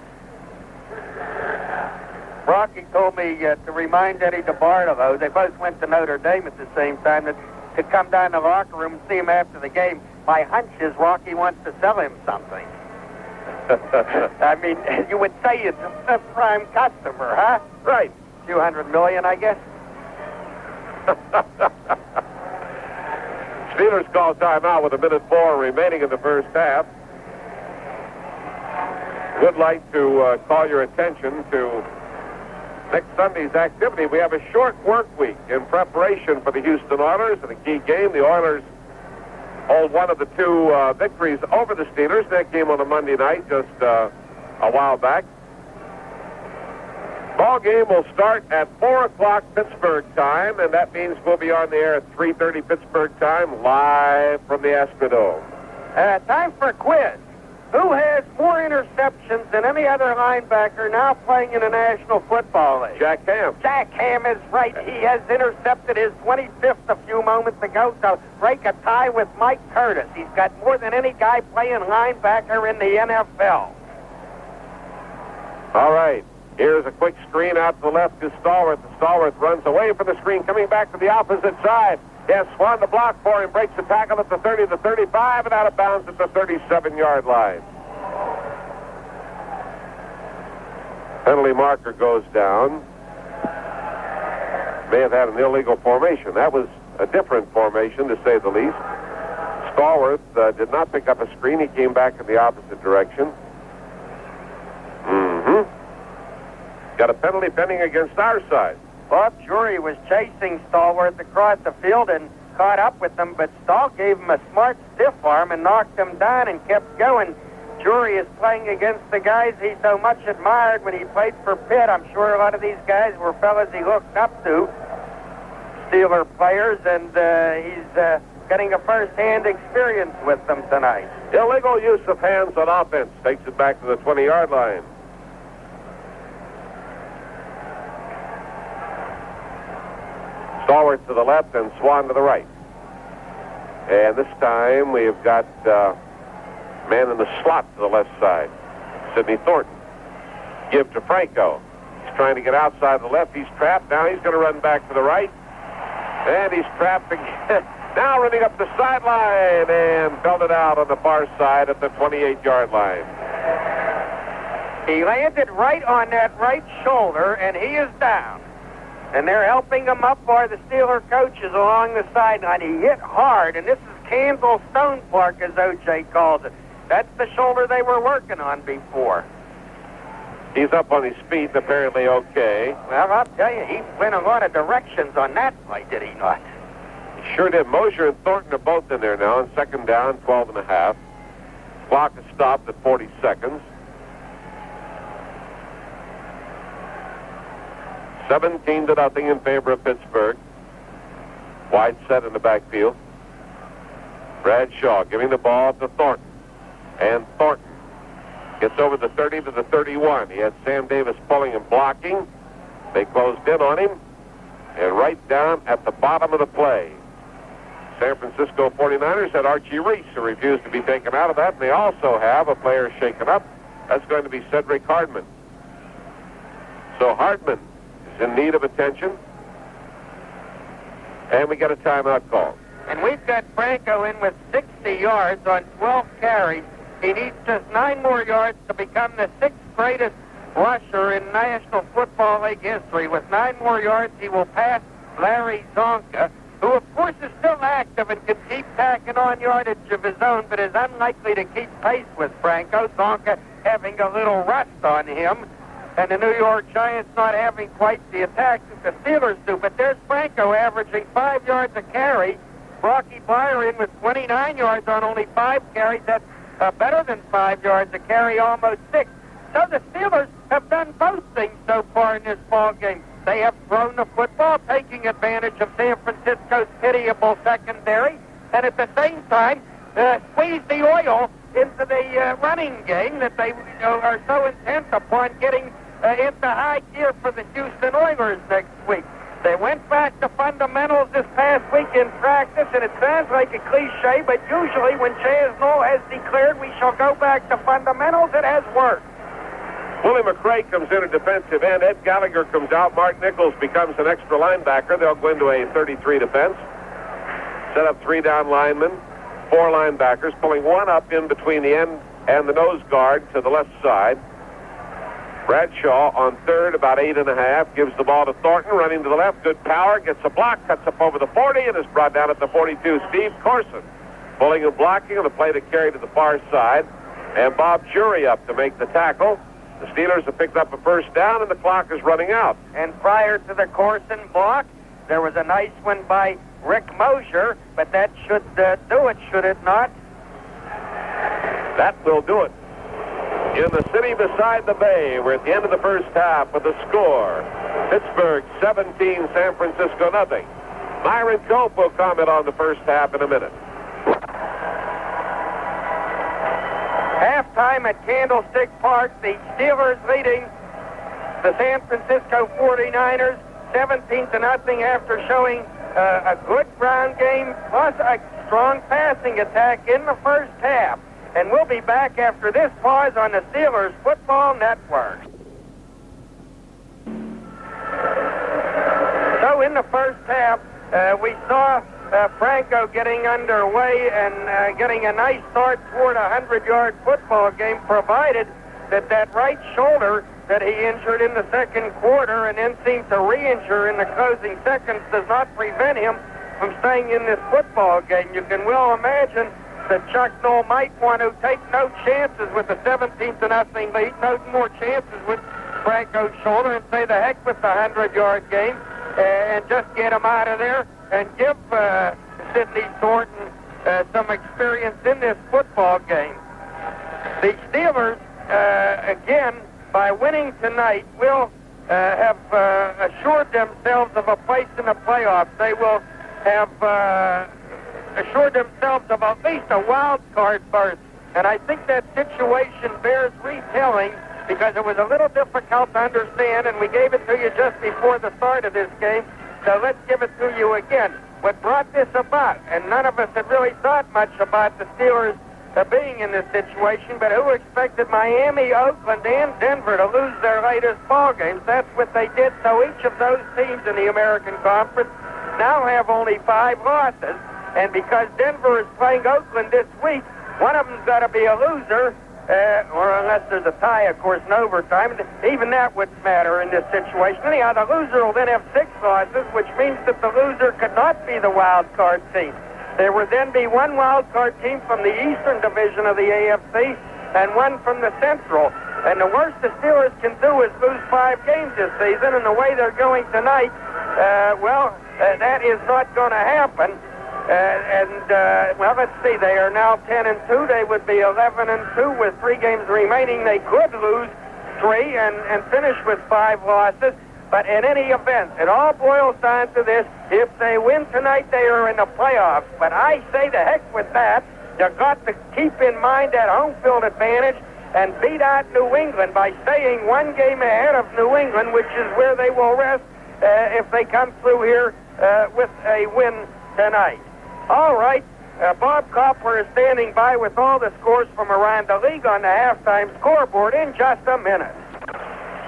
Rocky told me to remind Eddie DeBartolo, they both went to Notre Dame at the same time, that to come down to the locker room and see him after the game. My hunch is Rocky wants to sell him something. I mean, you would say it's a prime customer, huh? Right. $200 million, I guess. Steelers call timeout with 1:04 remaining in the first half. Would like to call your attention to next Sunday's activity. We have a short work week in preparation for the Houston Oilers and a key game. The Oilers hold one of the two victories over the Steelers. That game on a Monday night just a while back. Ball game will start at 4 o'clock Pittsburgh time, and that means we'll be on the air at 3:30 Pittsburgh time, live from the Astrodome. Time for a quiz. Who has more interceptions than any other linebacker now playing in the National Football League? Jack Ham. Jack Ham is right. He has intercepted his 25th a few moments ago to break a tie with Mike Curtis. He's got more than any guy playing linebacker in the NFL. All right. Here's a quick screen out to the left to Stallworth. The Stallworth runs away from the screen, coming back to the opposite side. Yes, Swan the block for him, breaks the tackle at the 30, the 35, and out of bounds at the 37-yard line. Penalty marker goes down. May have had an illegal formation. That was a different formation, to say the least. Stallworth did not pick up a screen. He came back in the opposite direction. Got a penalty pending against our side. Bob Jury was chasing Stallworth across the field and caught up with him, but Stahl gave him a smart stiff arm and knocked him down and kept going. Jury is playing against the guys he so much admired when he played for Pitt. I'm sure a lot of these guys were fellas he looked up to, Steeler players, and he's getting a first-hand experience with them tonight. Illegal use of hands on offense. Takes it back to the 20-yard line. Stallworth to the left and Swan to the right. And this time we've got man in the slot to the left side. Sidney Thornton. Give to Franco. He's trying to get outside the left. He's trapped. Now he's going to run back to the right. And he's trapped again. Now running up the sideline and belted out on the far side at the 28-yard line. He landed right on that right shoulder, and he is down. And they're helping him up by the Steeler coaches along the sideline. He hit hard, and this is Kansas Stone Park, as O.J. calls it. That's the shoulder they were working on before. He's up on his feet, apparently okay. Well, I'll tell you, he went a lot of directions on that play, did he not? He sure did. Mosier and Thornton are both in there now, and second down, 12 and a half. Clock is stopped at 40 seconds. 17-0 in favor of Pittsburgh. Wide set in the backfield. Bradshaw giving the ball to Thornton. And Thornton gets over the 30 to the 31. He had Sam Davis pulling and blocking. They closed in on him. And right down at the bottom of the play, San Francisco 49ers had Archie Reese, who refused to be taken out of that. And they also have a player shaken up. That's going to be Cedric Hardman. So Hardman in need of attention, and we got a timeout call. And we've got Franco in with 60 yards on 12 carries. He needs just 9 more yards to become the 6th greatest rusher in National Football League history. With 9 more yards, he will pass Larry Zonka, who of course is still active and can keep tacking on yardage of his own, but is unlikely to keep pace with Franco. Zonka having a little rust on him, and the New York Giants not having quite the attack that the Steelers do. But there's Franco averaging 5 yards a carry. Rocky Blyer in with 29 yards on only 5 carries. That's better than 5 yards a carry, almost 6. So the Steelers have done both things so far in this ball game. They have thrown the football, taking advantage of San Francisco's pitiable secondary, and at the same time squeezed the oil into the running game that they are so intent upon getting into high gear for the Houston Oilers next week. They went back to fundamentals this past week in practice, and it sounds like a cliche, but usually when Chaz Noll has declared we shall go back to fundamentals, it has worked. Willie McRae comes in at defensive end. Ed Gallagher comes out. Mark Nichols becomes an extra linebacker. They'll go into a 33 defense. Set up 3 down linemen, 4 linebackers, pulling 1 up in between the end and the nose guard to the left side. Bradshaw on third, about 8.5, gives the ball to Thornton, running to the left. Good power, gets a block, cuts up over the 40, and is brought down at the 42. Steve Corson pulling and blocking on the play to carry to the far side. And Bob Jury up to make the tackle. The Steelers have picked up a first down, and the clock is running out. And prior to the Corson block, there was a nice one by Rick Mosier, but that should do it, should it not? That will do it. In the city beside the bay, we're at the end of the first half with the score. Pittsburgh 17, San Francisco nothing. Myron Cope will comment on the first half in a minute. Halftime at Candlestick Park, the Steelers leading the San Francisco 49ers 17-0 after showing a good ground game plus a strong passing attack in the first half. And we'll be back after this pause on the Steelers Football Network. So in the first half, we saw Franco getting underway and getting a nice start toward a 100-yard football game, provided that right shoulder that he injured in the second quarter and then seemed to re-injure in the closing seconds does not prevent him from staying in this football game. You can well imagine that Chuck Noll might want to take no chances with the 17-0 lead, no more chances with Franco's shoulder, and say the heck with the 100-yard game and just get him out of there and give Sidney Thornton some experience in this football game. The Steelers, again, by winning tonight, will have assured themselves of a place in the playoffs. They will have assured themselves of at least a wild card berth. And I think that situation bears retelling because it was a little difficult to understand, and we gave it to you just before the start of this game. So let's give it to you again. What brought this about, and none of us had really thought much about the Steelers being in this situation, but who expected Miami, Oakland, and Denver to lose their latest ball games? That's what they did. So each of those teams in the American Conference now have only 5 losses. And because Denver is playing Oakland this week, one of them's got to be a loser, or unless there's a tie, of course, in overtime. Even that wouldn't matter in this situation. Anyhow, the loser will then have 6 losses, which means that the loser could not be the wild card team. There would then be 1 wild card team from the Eastern Division of the AFC and 1 from the Central. And the worst the Steelers can do is lose 5 games this season, and the way they're going tonight, that is not going to happen. Well, let's see. They are now 10-2. They would be 11-2 with 3 games remaining. They could lose 3 and finish with 5 losses. But in any event, it all boils down to this. If they win tonight, they are in the playoffs. But I say the heck with that. You've got to keep in mind that home field advantage and beat out New England by staying 1 game ahead of New England, which is where they will rest if they come through here with a win tonight. All right, Bob Koppler is standing by with all the scores from around the league on the halftime scoreboard in just a minute.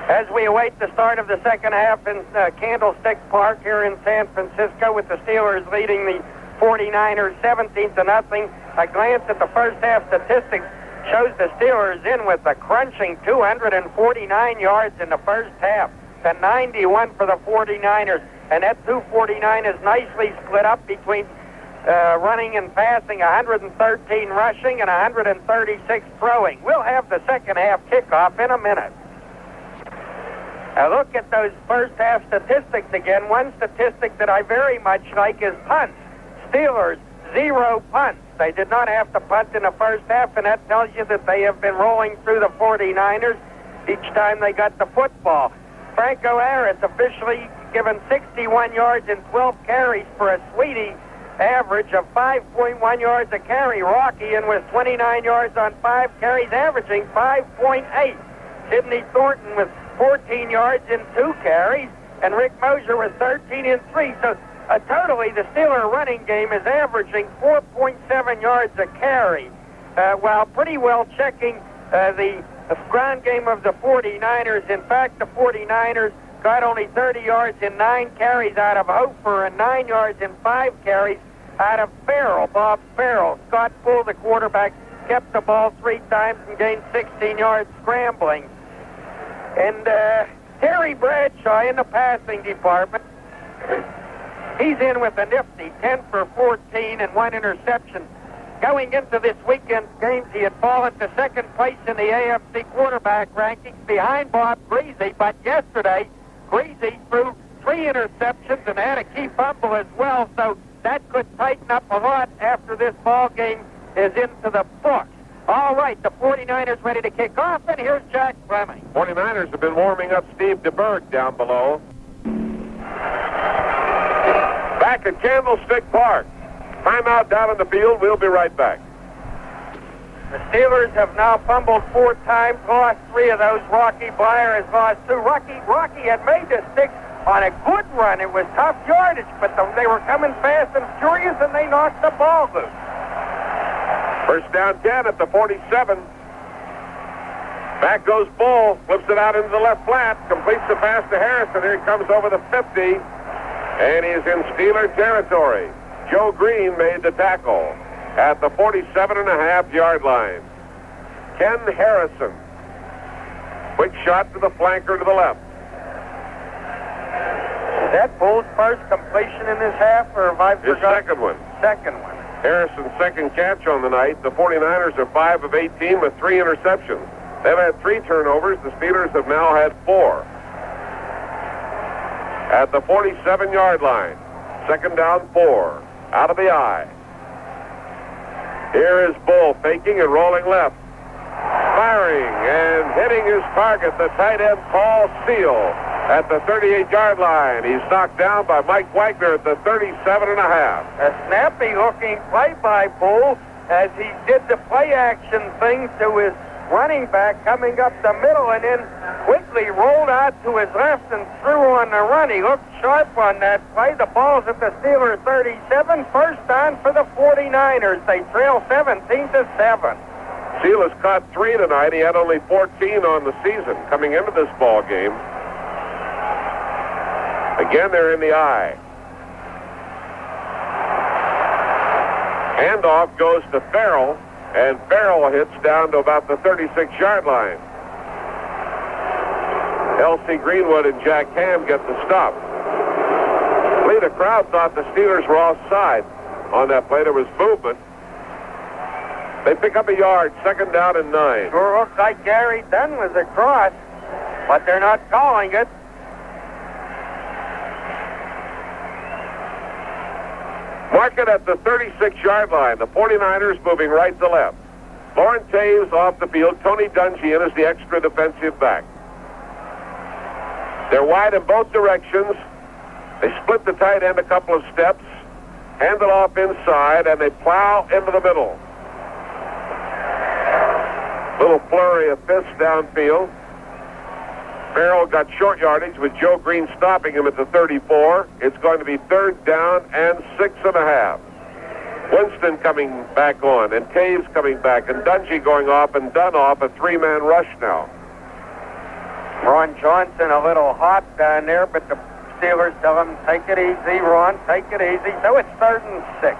As we await the start of the second half in Candlestick Park here in San Francisco, with the Steelers leading the 49ers 17-0, a glance at the first half statistics shows the Steelers in with a crunching 249 yards in the first half to 91 for the 49ers. And that 249 is nicely split up between running and passing, 113 rushing and 136 throwing. We'll have the second half kickoff in a minute. Look at those first half statistics again. One statistic that I very much like is punts. Steelers, 0 punts. They did not have to punt in the first half, and that tells you that they have been rolling through the 49ers each time they got the football. Franco Harris officially given 61 yards and 12 carries for a sweetie average of 5.1 yards a carry. Rocky in with 29 yards on 5 carries, averaging 5.8. Sidney Thornton with 14 yards in 2 carries, and Rick Mosier with 13 in 3. So totally, the Steeler running game is averaging 4.7 yards a carry, while pretty well checking the ground game of the 49ers. In fact, the 49ers got only 30 yards in 9 carries out of Hofer and 9 yards in 5 carries out of Farrell, Bob Farrell. Scott Bull, the quarterback, kept the ball 3 times and gained 16 yards scrambling. And Terry Bradshaw in the passing department, he's in with a nifty 10 for 14 and 1 interception. Going into this weekend's games, he had fallen to second place in the AFC quarterback rankings behind Bob Greasy, but yesterday, Greasy threw 3 interceptions and had a key fumble as well, so that could tighten up a lot after this ball game is into the books. All right, the 49ers ready to kick off, and here's Jack Flemming. 49ers have been warming up Steve DeBerg down below. Back at Candlestick Park. Timeout down in the field. We'll be right back. The Steelers have now fumbled 4 times, lost 3 of those. Rocky Blyer has lost 2. Rocky had made the sticks on a good run. It was tough yardage, but they were coming fast and furious, and they knocked the ball loose. First down 10 at the 47. Back goes Bull, flips it out into the left flat, completes the pass to Harrison. Here he comes over the 50, and he's in Steeler territory. Joe Green made the tackle at the 47.5-yard line. Ken Harrison. Quick shot to the flanker to the left. Is that Bull's first completion in this half, or have I His forgotten? second one. Second one. Harrison's second catch on the night. The 49ers are 5 of 18 with 3 interceptions. They've had 3 turnovers. The Steelers have now had 4. At the 47-yard line, second down 4. Out of the eye. Here is Bull faking and rolling left. Firing and hitting his target, the tight end Paul Steele at the 38-yard line. He's knocked down by Mike Wagner at the 37.5. A snappy-looking play by Bull as he did the play-action thing to his running back coming up the middle, and then quickly rolled out to his left and threw on the run. He looked sharp on that play. The ball's at the Steelers 37. First down for the 49ers. They trail 17-7. Steele has caught 3 tonight. He had only 14 on the season coming into this ball game. Again, they're in the eye. Handoff goes to Farrell, and Farrell hits down to about the 36-yard line. L.C. Greenwood and Jack Ham get the stop. I believe the crowd thought the Steelers were offside on that play. There was movement. They pick up a yard, second down and 9. Sure looks like Gary Dunn was across, but they're not calling it. Mark it at the 36-yard line. The 49ers moving right to left. Lauren Taves off the field. Tony Dungy in as the extra defensive back. They're wide in both directions. They split the tight end a couple of steps, hand it off inside, and they plow into the middle. Little flurry of fists downfield. Farrell got short yardage with Joe Green stopping him at the 34. It's going to be third down and 6.5. Winston coming back on, and Taves coming back, and Dungy going off, and Dunn off, a 3-man rush now. Ron Johnson a little hot down there, but the Steelers tell him, take it easy, Ron, take it easy. So it's 3rd and 6.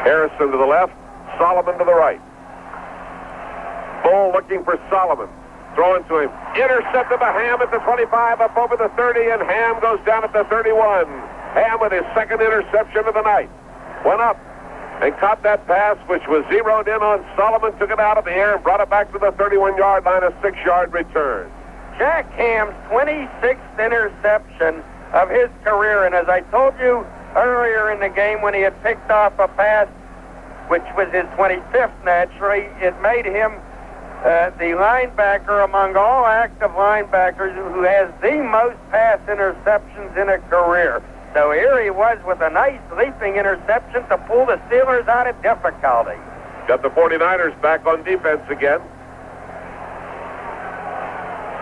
Harrison to the left, Solomon to the right. Bull looking for Solomon. Throwing to him. Intercepted by Ham at the 25, up over the 30, and Ham goes down at the 31. Ham with his second interception of the night. Went up and caught that pass, which was zeroed in on Solomon, took it out of the air and brought it back to the 31-yard line, a 6-yard return. Jack Ham's 26th interception of his career, and as I told you earlier in the game when he had picked off a pass, which was his 25th naturally, it made him the linebacker among all active linebackers who has the most pass interceptions in a career. So here he was with a nice leaping interception to pull the Steelers out of difficulty. Got the 49ers back on defense again.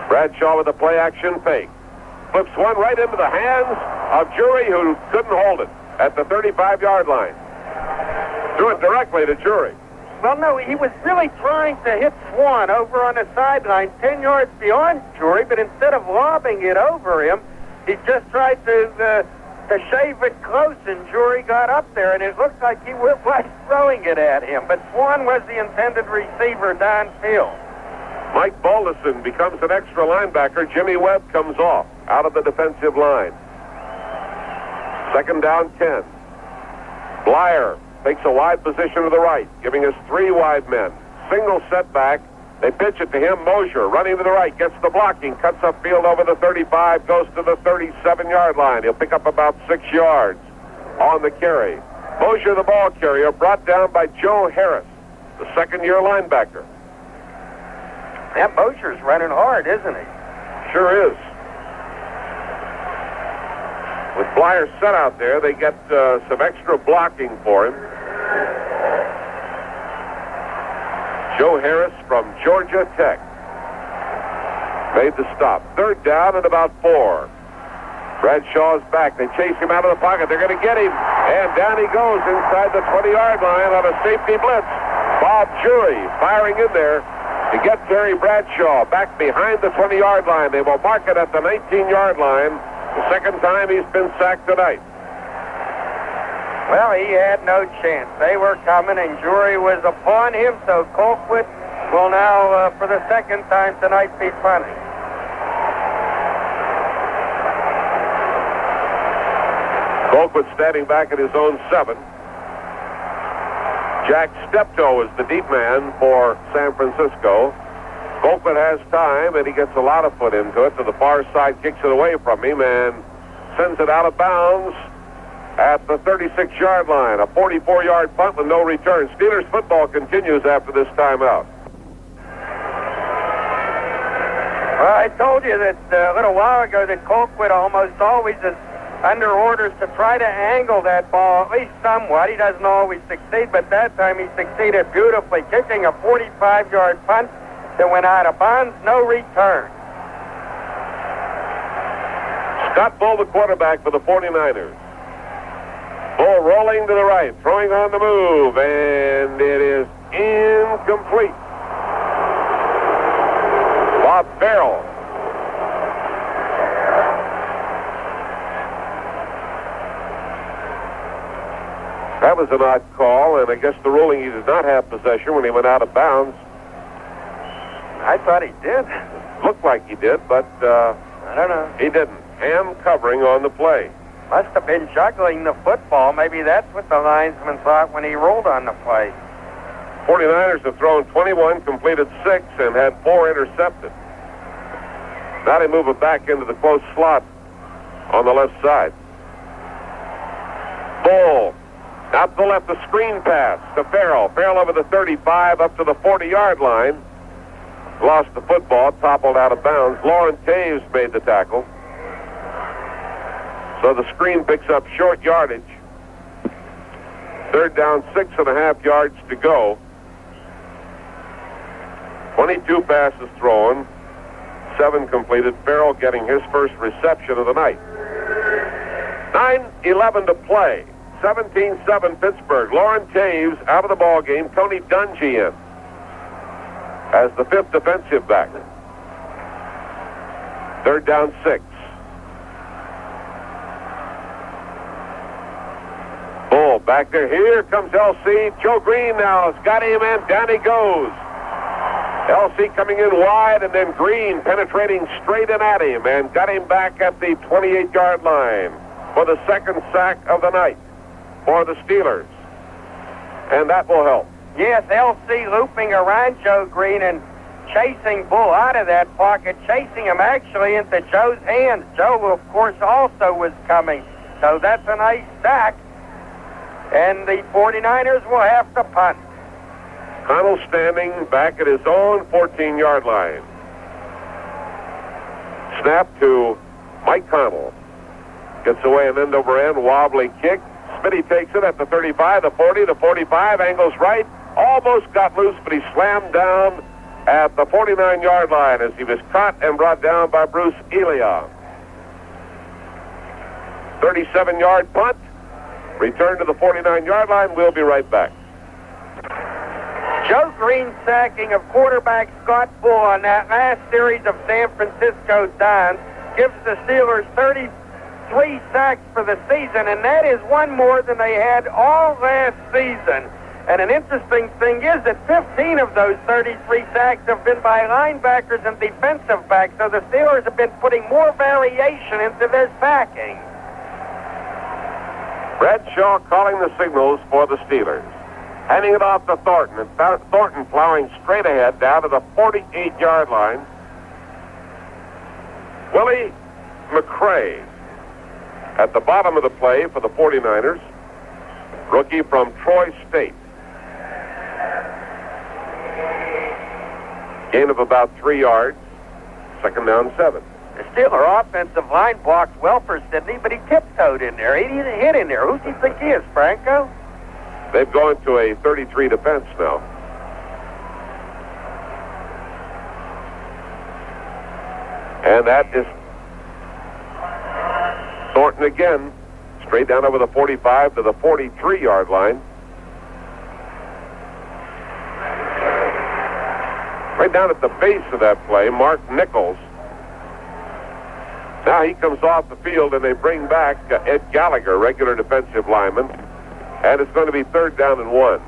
Bradshaw with a play-action fake. Flips one right into the hands of Jury, who couldn't hold it at the 35-yard line. Threw it directly to Jury. Well, no, he was really trying to hit Swan over on the sideline, 10 yards beyond Jury, but instead of lobbing it over him, he just tried to shave it close, and Jury got up there, and it looked like he was throwing it at him. But Swan was the intended receiver downfield. Mike Balderson becomes an extra linebacker. Jimmy Webb comes off out of the defensive line. Second down, 10. Blyer takes a wide position to the right, giving us 3 wide men. Single setback. They pitch it to him. Mosier running to the right, gets the blocking, cuts upfield over the 35, goes to the 37-yard line. He'll pick up about 6 yards on the carry. Mosier, the ball carrier, brought down by Joe Harris, the second-year linebacker. That Mosier's running hard, isn't he? Sure is. With Blyer set out there, they get some extra blocking for him. Joe Harris from Georgia Tech made the stop. Third down and about 4. Bradshaw's back. They chase him out of the pocket. They're going to get him. And down he goes inside the 20-yard line on a safety blitz. Bob Jury firing in there to get Terry Bradshaw back behind the 20-yard line. They will mark it at the 19-yard line. The second time he's been sacked tonight. Well, he had no chance. They were coming, and Jury was upon him, so Colquitt will now, for the second time tonight, be punting. Colquitt standing back at his own 7. Jack Steptoe is the deep man for San Francisco. Colquitt has time, and he gets a lot of foot into it. To the far side, kicks it away from him, and sends it out of bounds at the 36-yard line. A 44-yard punt with no return. Steelers football continues after this timeout. Well, I told you that a little while ago that Colquitt almost always is under orders to try to angle that ball, at least somewhat. He doesn't always succeed, but that time he succeeded beautifully, kicking a 45-yard punt that went out of bounds, no return. Scott Bull, the quarterback for the 49ers. Bull rolling to the right, throwing on the move, and it is incomplete. Bob Farrell. That was an odd call, and I guess the ruling he did not have possession when he went out of bounds. I thought he did. Looked like he did, but I don't know. He didn't. Ham covering on the play. Must have been juggling the football. Maybe that's what the linesman thought when he rolled on the play. 49ers have thrown 21, completed 6, and had 4 intercepted. Now they move it back into the close slot on the left side. Bull. Out to the left, the screen pass to Farrell. Farrell over the 35 up to the 40-yard line. Lost the football, toppled out of bounds. Lauren Taves made the tackle. So the screen picks up short yardage. Third down, 6.5 yards to go. 22 passes thrown, 7 completed. Farrell getting his first reception of the night. 9:11 to play. 17-7 Pittsburgh. Lauren Taves out of the ball game. Tony Dungy in as the 5th defensive back. Third down, 6. Bull back there. Here comes LC. Joe Green now has got him, and down he goes. LC coming in wide, and then Green penetrating straight in at him and got him back at the 28-yard line for the second sack of the night for the Steelers. And that will help. Yes, LC looping around Joe Green and chasing Bull out of that pocket, chasing him actually into Joe's hands. Joe, of course, also was coming. So that's a nice sack. And the 49ers will have to punt. Connell standing back at his own 14-yard line. Snap to Mike Connell. Gets away an end over end, wobbly kick. Smitty takes it at the 35, the 40, the 45, angles right. Almost got loose, but he slammed down at the 49-yard line as he was caught and brought down by Bruce Elia. 37-yard punt. Return to the 49-yard line. We'll be right back. Joe Green sacking of quarterback Scott Bull on that last series of San Francisco Dons gives the Steelers 33 sacks for the season, and that is one more than they had all last season. And an interesting thing is that 15 of those 33 sacks have been by linebackers and defensive backs, so the Steelers have been putting more variation into their sacking. Bradshaw calling the signals for the Steelers. Handing it off to Thornton, and Thornton plowing straight ahead down to the 48-yard line. Willie McCray at the bottom of the play for the 49ers. Rookie from Troy State. Gain of about 3 yards. Second down, 7. The Steeler offensive line blocked well for Sidney, but he tiptoed in there. He didn't hit in there. Who do you think he is, Franco? They've gone to a 33 defense now. And that is Thornton again, straight down over the 45 to the 43-yard line. Right down at the base of that play, Mark Nichols. Now he comes off the field and they bring back Ed Gallagher, regular defensive lineman. And it's going to be 3rd down and 1.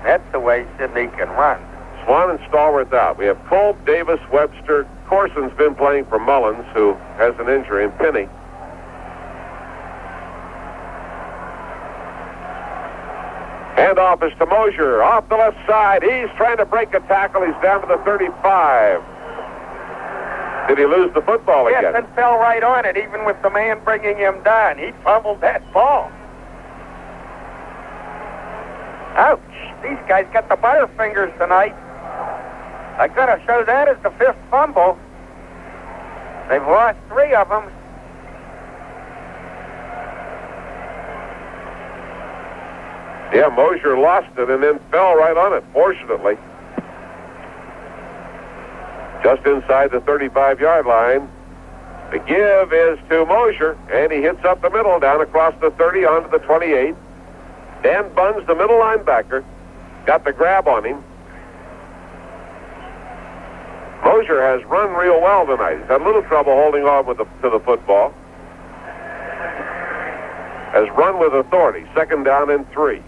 That's the way Sidney can run. Swan and Stallworth out. We have Kolb, Davis, Webster. Corson's been playing for Mullins, who has an injury, and Penny. Handoff is to Mosier. Off the left side. He's trying to break a tackle. He's down to the 35. Did he lose the football again? Yes, and fell right on it, even with the man bringing him down. He fumbled that ball. Ouch. These guys got the butterfingers tonight. I gotta show that as the 5th fumble. They've lost 3 of them. Yeah, Mosier lost it and then fell right on it, fortunately. Just inside the 35-yard line. The give is to Mosier, and he hits up the middle, down across the 30 onto the 28. Dan Bunz, the middle linebacker, got the grab on him. Mosier has run real well tonight. He's had a little trouble holding on to the football. Has run with authority. 2nd down and 3.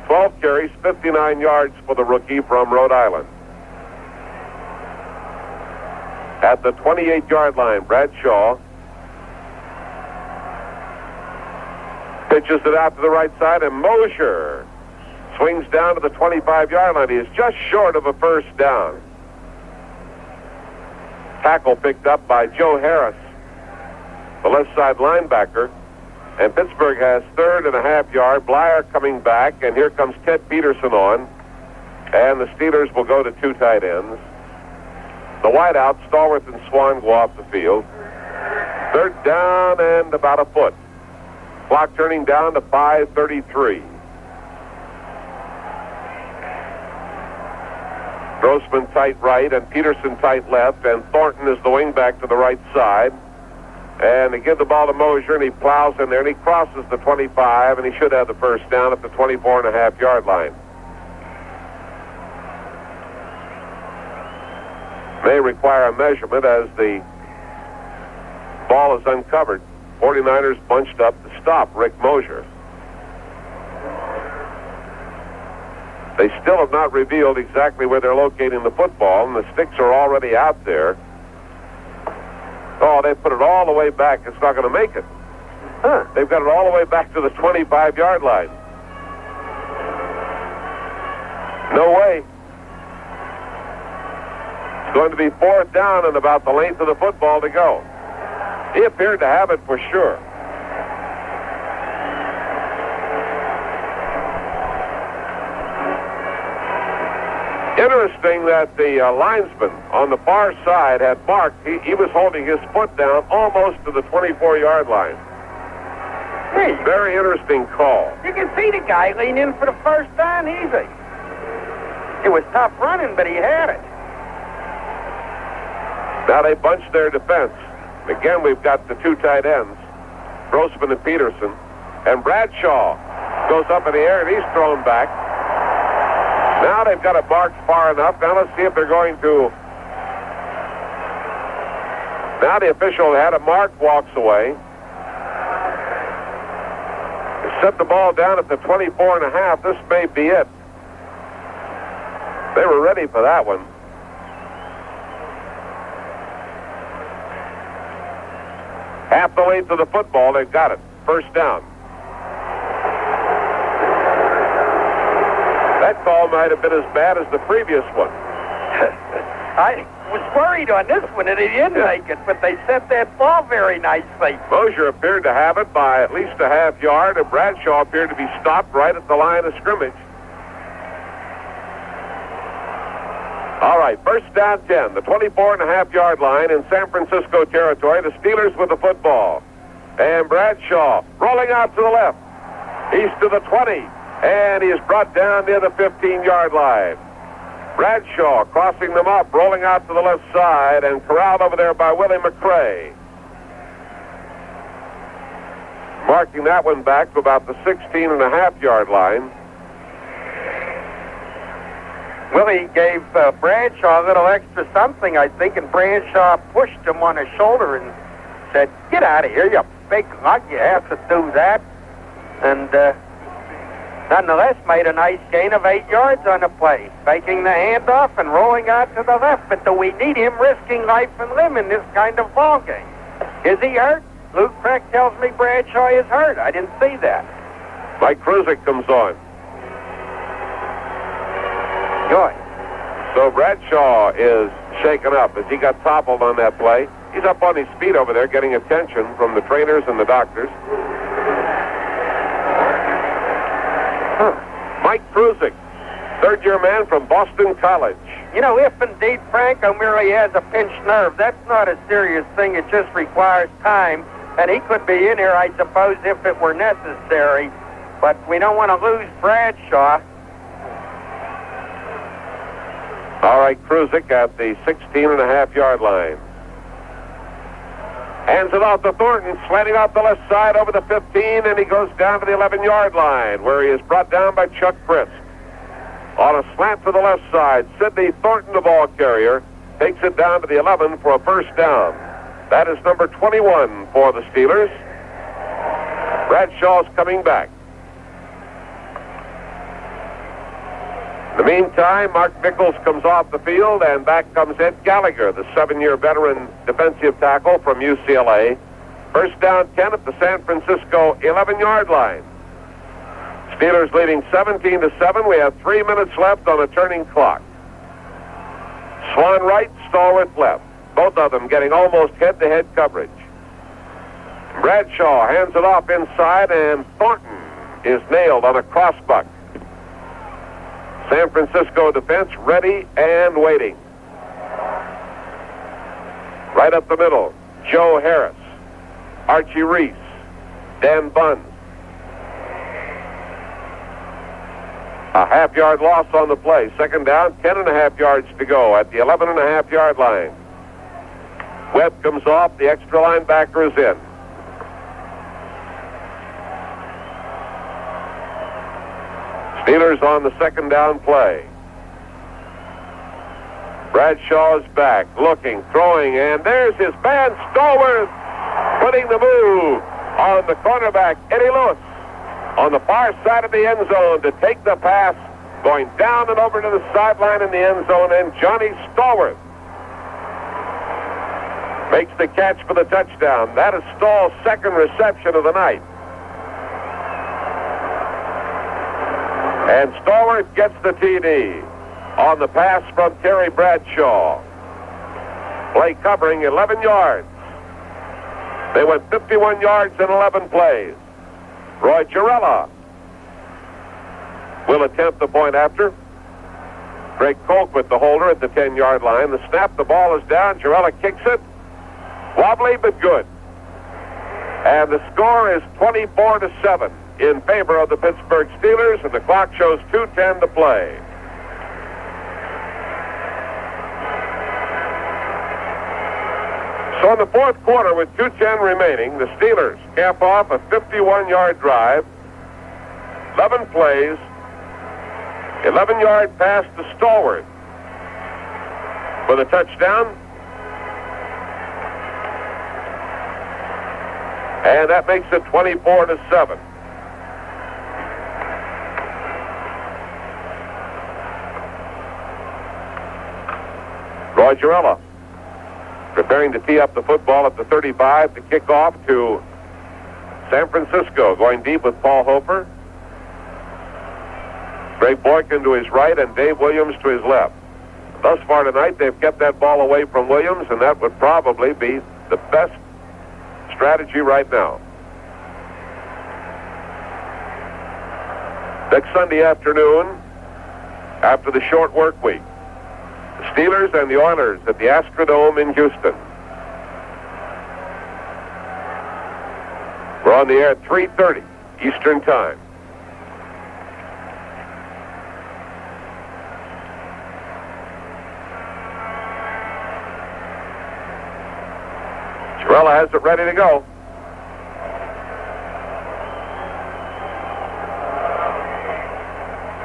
12 carries, 59 yards for the rookie from Rhode Island. At the 28-yard line, Bradshaw pitches it out to the right side, and Mosier swings down to the 25-yard line. He is just short of a 1st down. Tackle picked up by Joe Harris, the left side linebacker. And Pittsburgh has 3rd and a half yard. Blyer coming back, and here comes Ted Peterson on. And the Steelers will go to 2 tight ends. The wideout, Stallworth and Swan go off the field. 3rd down and about a foot. Clock turning down to 5:33. Grossman tight right and Peterson tight left, and Thornton is the wingback to the right side. And they give the ball to Mosier, and he plows in there, and he crosses the 25, and he should have the 1st down at the 24.5-yard line. May require a measurement as the ball is uncovered. 49ers bunched up to stop Rick Mosier. They still have not revealed exactly where they're locating the football, and the sticks are already out there. Oh, they put it all the way back. It's not going to make it. They've got it all the way back to the 25-yard line. No way. It's going to be 4th down and about the length of the football to go. He appeared to have it for sure. Interesting that the linesman on the far side had marked, he was holding his foot down almost to the 24-yard line. Hey, Very interesting call. you can see the guy lean in for the first down easy. It was tough running, but he had it. Now they bunch their defense. Again, we've got the two tight ends, Grossman and Peterson. And Bradshaw goes up in the air, and he's thrown back. Now they've got it marked far enough. Now let's see if they're going to... Now the official had it marked, walks away. They set the ball down at the 24.5. This may be it. They were ready for that one. Half the length of the football, they've got it. First down. That call might have been as bad as the previous one. I was worried on this one that he didn't make it, but they set that ball very nicely. Mosier appeared to have it by at least a half yard, and Bradshaw appeared to be stopped right at the line of scrimmage. All right, first down 10, the 24.5-yard line in San Francisco territory. The Steelers with the football. And Bradshaw rolling out to the left. He's to the 20, and he is brought down near the 15-yard line. Bradshaw crossing them up, rolling out to the left side, and corralled over there by Willie McCray. Marking that one back to about the 16.5-yard line. Willie gave Bradshaw a little extra something, I think, and Bradshaw pushed him on his shoulder and said, "Get out of here, you big lug, you have to do that." And nonetheless made a nice gain of 8 yards on the play, faking the handoff and rolling out to the left. But do we need him risking life and limb in this kind of ball game? Is he hurt? Luke Craig tells me Bradshaw is hurt. I didn't see that. Mike Kruzik comes on. Good. So Bradshaw is shaken up as he got toppled on that play. He's up on his feet over there getting attention from the trainers and the doctors. Mike Kruzik, third-year man from Boston College. You know, if indeed Franco merely has a pinched nerve, that's not a serious thing. It just requires time. And he could be in here, I suppose, if it were necessary. But we don't want to lose Bradshaw. All right, Kruzik at the 16.5-yard line. Hands it off to Thornton, slanting out the left side over the 15, and he goes down to the 11-yard line, where he is brought down by Chuck Brisk. On a slant to the left side, Sidney Thornton, the ball carrier, takes it down to the 11 for a first down. That is number 21 for the Steelers. Bradshaw's coming back. In the meantime, Mark Nichols comes off the field, and back comes Ed Gallagher, the 7-year veteran defensive tackle from UCLA. First down 10 at the San Francisco 11-yard line. Steelers leading 17-7. We have 3 minutes left on a turning clock. Swan right, Stallworth left. Both of them getting almost head-to-head coverage. Bradshaw hands it off inside, and Thornton is nailed on a crossbuck. San Francisco defense ready and waiting. Right up the middle, Joe Harris, Archie Reese, Dan Bunn. A half-yard loss on the play. Second down, 10.5 yards to go at the 11.5-yard line. Webb comes off, the extra linebacker is in. Steelers on the second down play. Bradshaw is back, looking, throwing, and there's his man, Stallworth, putting the move on the cornerback, Eddie Lewis, on the far side of the end zone to take the pass, going down and over to the sideline in the end zone, and Johnny Stallworth makes the catch for the touchdown. That is Stall's second reception of the night. And Stallworth gets the TD on the pass from Terry Bradshaw. Play covering 11 yards. They went 51 yards in 11 plays. Roy Girella will attempt the point after. Greg Kolk with the holder at the 10-yard line. The snap, the ball is down. Jarrella kicks it. Wobbly, but good. And the score is 24-7 in favor of the Pittsburgh Steelers, and the clock shows 2:10 to play. So in the fourth quarter, with 2:10 remaining, the Steelers cap off a 51-yard drive, 11 plays, 11-yard pass to Stallworth for the touchdown. And that makes it 24-7. Roy Jarrella preparing to tee up the football at the 35 to kick off to San Francisco, going deep with Paul Hofer. Greg Boykin to his right and Dave Williams to his left. Thus far tonight, they've kept that ball away from Williams, and that would probably be the best strategy right now. Next Sunday afternoon, after the short work week, the Steelers and the Oilers at the Astrodome in Houston. We're on the air at 3:30 Eastern Time. Jarrella has it ready to go.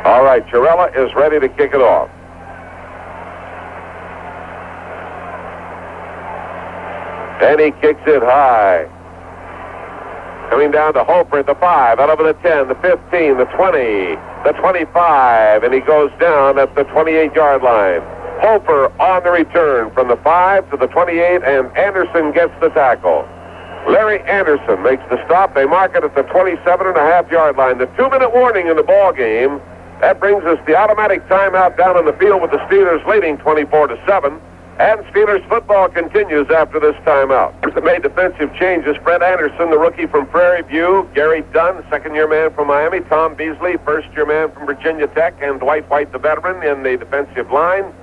All right, Jarrella is ready to kick it off. And he kicks it high. Coming down to Hofer at the 5, out over the 10, the 15, the 20, the 25, and he goes down at the 28-yard line. Hofer on the return from the 5 to the 28, and Anderson gets the tackle. Larry Anderson makes the stop. They mark it at the 27.5-yard line. The 2-minute warning in the ball game. That brings us the automatic timeout down on the field with the Steelers leading 24-7. And Steelers football continues after this timeout. The made defensive changes. Fred Anderson, the rookie from Prairie View. Gary Dunn, second-year man from Miami. Tom Beasley, first-year man from Virginia Tech. And Dwight White, the veteran, in the defensive line.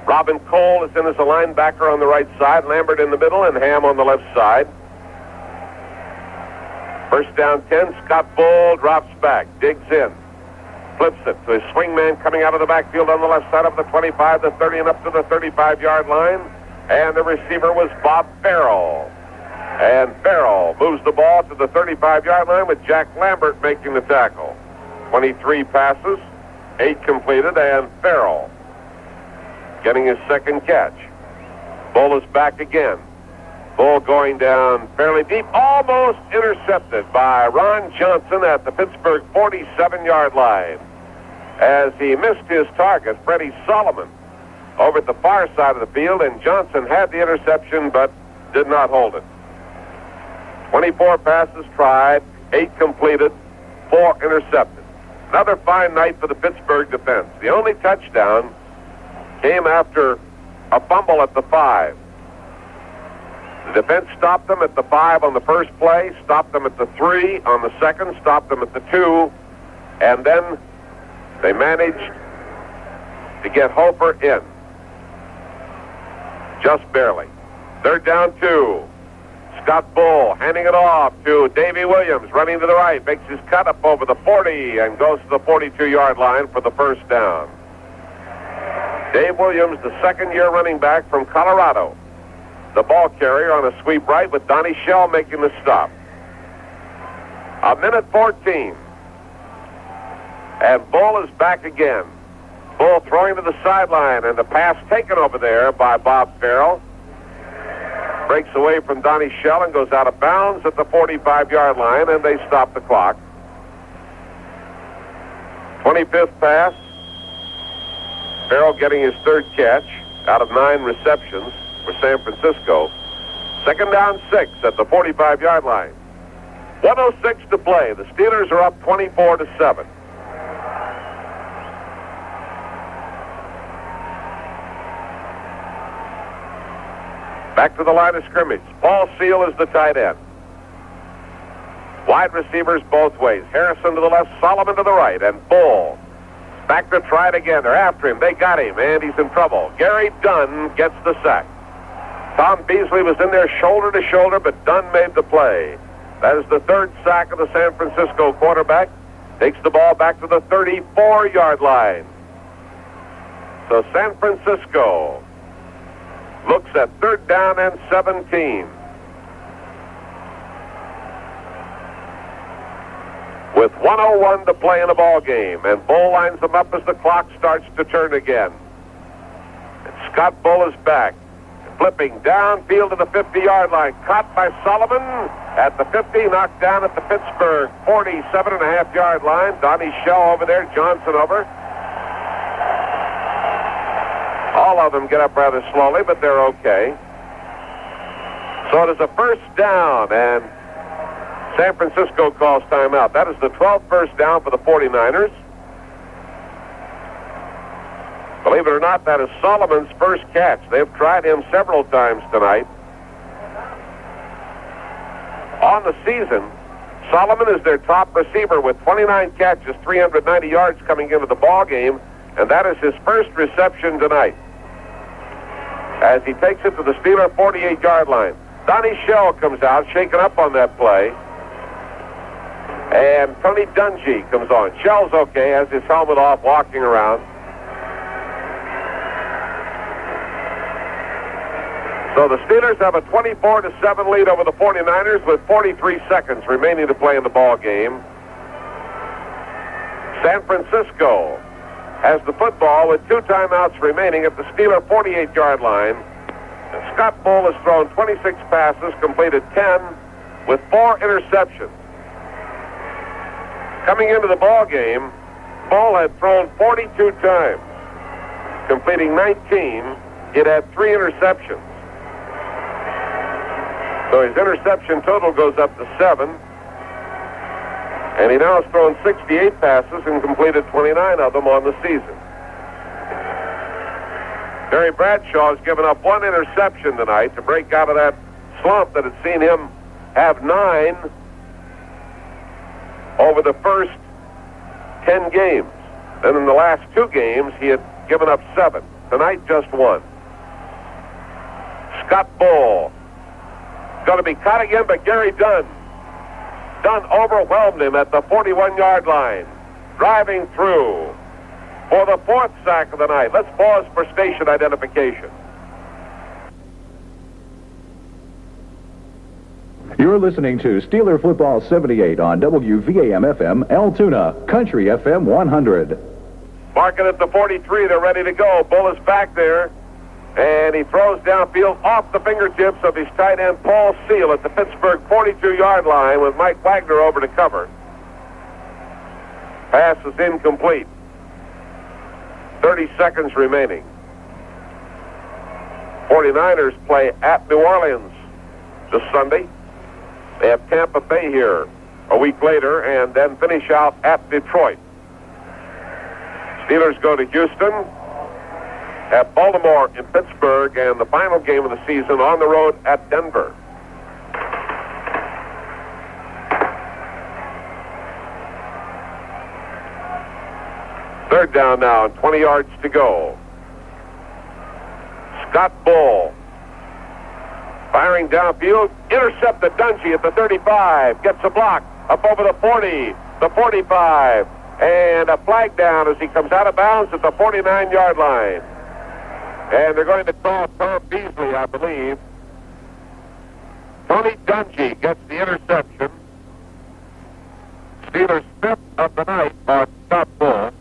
Robin Cole is in as a linebacker on the right side. Lambert in the middle and Ham on the left side. First down 10. Scott Bull drops back. Digs in. Flips it to his swing man coming out of the backfield on the left side of the 25, the 30, and up to the 35-yard line. And the receiver was Bob Farrell. And Farrell moves the ball to the 35-yard line with Jack Lambert making the tackle. 23 passes, 8 completed, and Farrell getting his second catch. Bull is back again. Bull going down fairly deep, almost intercepted by Ron Johnson at the Pittsburgh 47-yard line. As he missed his target, Freddie Solomon, over at the far side of the field, and Johnson had the interception but did not hold it. 24 passes tried, 8 completed, 4 intercepted. Another fine night for the Pittsburgh defense. The only touchdown came after a fumble at the 5. The defense stopped them at the 5 on the first play, stopped them at the 3 on the second, stopped them at the 2, and then they managed to get Hofer in. Just barely. Third down 2. Scott Bull handing it off to Davey Williams, running to the right, makes his cut up over the 40 and goes to the 42-yard line for the first down. Dave Williams, the second-year running back from Colorado. The ball carrier on a sweep right with Donnie Shell making the stop. 1:14. And Bull is back again. Bull throwing to the sideline, and the pass taken over there by Bob Farrell. Breaks away from Donnie Shell and goes out of bounds at the 45-yard line, and they stop the clock. 25th pass. Farrell getting his third catch out of 9 receptions for San Francisco. Second down 6 at the 45-yard line. 1:06 to play. The Steelers are up 24-7. Back to the line of scrimmage. Paul Seal is the tight end. Wide receivers both ways. Harrison to the left, Solomon to the right, and Bull Back to try it again. They're after him. They got him, and he's in trouble. Gary Dunn gets the sack. Tom Beasley was in there shoulder to shoulder, but Dunn made the play. That is the third sack of the San Francisco quarterback. Takes the ball back to the 34-yard line. So San Francisco looks at 3rd down and 17. With 1:01 to play in the ball game, and Bull lines them up as the clock starts to turn again. And Scott Bull is back, flipping downfield to the 50-yard line, caught by Solomon at the 50, knocked down at the Pittsburgh 47.5-yard line. Donnie Shell over there, Johnson over. All of them get up rather slowly, but they're okay. So it is a 1st down, and San Francisco calls timeout. That is the 12th first down for the 49ers. Believe it or not, that is Solomon's first catch. They've tried him several times tonight. On the season, Solomon is their top receiver with 29 catches, 390 yards coming into the ball game, and that is his first reception tonight, as he takes it to the Steeler 48-yard line. Donnie Shell comes out, shaken up on that play. And Tony Dungy comes on. Shell's okay, has his helmet off, walking around. So the Steelers have a 24-7 lead over the 49ers with 43 seconds remaining to play in the ball game. San Francisco has the football with 2 timeouts remaining at the Steeler 48-yard line. And Scott Bull has thrown 26 passes, completed 10 with 4 interceptions. Coming into the ball game, Bull had thrown 42 times, completing 19. It had 3 interceptions. So his interception total goes up to 7. And he now has thrown 68 passes and completed 29 of them on the season. Terry Bradshaw has given up 1 interception tonight to break out of that slump that had seen him have 9 over the first 10 games. Then in the last 2 games, he had given up 7. Tonight, just 1. Scott Bull going to be caught again by Gary Dunn. Dunn overwhelmed him at the 41-yard line, driving through for the 4th sack of the night. Let's pause for station identification. You're listening to Steeler Football 78 on WVAM-FM, Altoona, Country FM 100. Marking at the 43, they're ready to go. Bull is back there, and he throws downfield off the fingertips of his tight end, Paul Seal, at the Pittsburgh 42-yard line with Mike Wagner over to cover. Pass is incomplete. 30 seconds remaining. 49ers play at New Orleans this Sunday. They have Tampa Bay here a week later, and then finish out at Detroit. Steelers go to Houston, have Baltimore in Pittsburgh, and the final game of the season on the road at Denver. Third down now, and 20 yards to go. Scott Bull firing downfield, intercepted Dungy at the 35, gets a block up over the 40, the 45, and a flag down as he comes out of bounds at the 49-yard line. And they're going to call Tom Beasley, I believe. Tony Dungy gets the interception. Steelers' 5th of the night on Scott Bull.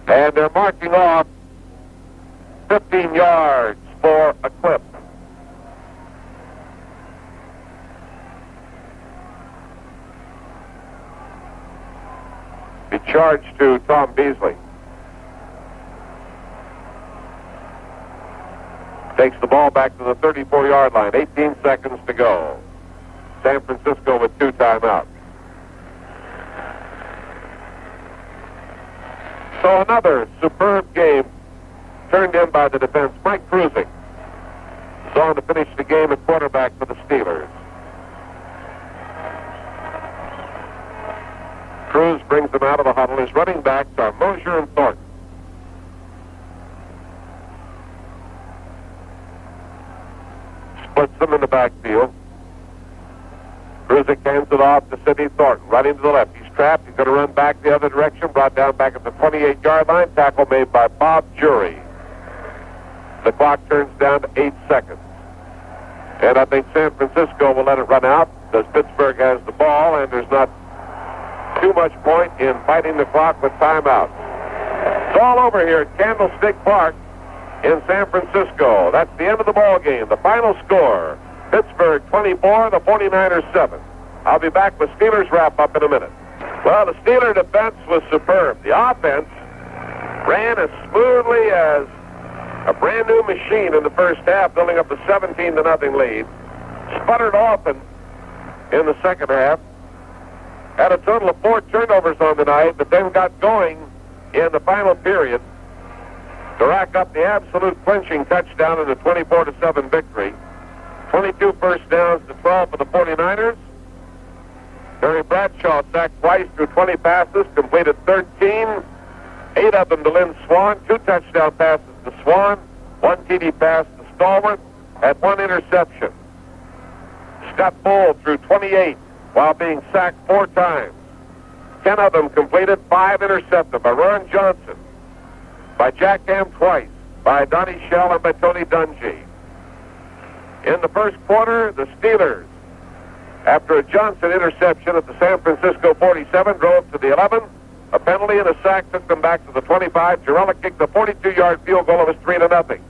And they're marking off 15 yards for a clip. The charge to Tom Beasley. Takes the ball back to the 34-yard line. 18 seconds to go. San Francisco with 2 timeouts. So another superb game turned in by the defense. Mike Krusek is on to finish the game at quarterback for the Steelers. Cruz brings them out of the huddle. His running backs are Mosier and Thornton. Splits them in the backfield. Cruz hands it off to Sidney Thornton, running to the left. He's trapped. He's going to run back the other direction. Brought down back at the 28-yard line. Tackle made by Bob Jury. The clock turns down to 8 seconds. And I think San Francisco will let it run out because Pittsburgh has the ball, and there's not too much point in fighting the clock with timeout. It's all over here at Candlestick Park in San Francisco. That's the end of the ball game. The final score, Pittsburgh 24, the 49ers 7. I'll be back with Steelers wrap-up in a minute. Well, the Steeler defense was superb. The offense ran as smoothly as a brand-new machine in the first half, building up a 17-0 lead. Sputtered often in the second half. Had a total of 4 turnovers on the night, but then got going in the final period to rack up the absolute clinching touchdown in the 24-7 victory. 22 first downs to 12 for the 49ers. Terry Bradshaw sacked twice through 20 passes, completed 13, 8 of them to Lynn Swann, 2 touchdown passes to Swann, 1 TD pass to Stallworth, had 1 interception. Scott Bull threw 28 while being sacked 4 times. 10 of them completed, 5 intercepted by Ron Johnson, by Jack Ham twice, by Donnie Shell, and by Tony Dungy. In the first quarter, the Steelers, after a Johnson interception at the San Francisco 47, drove to the 11. A penalty and a sack took them back to the 25. Girella kicked the 42-yard field goal. It was 3-0.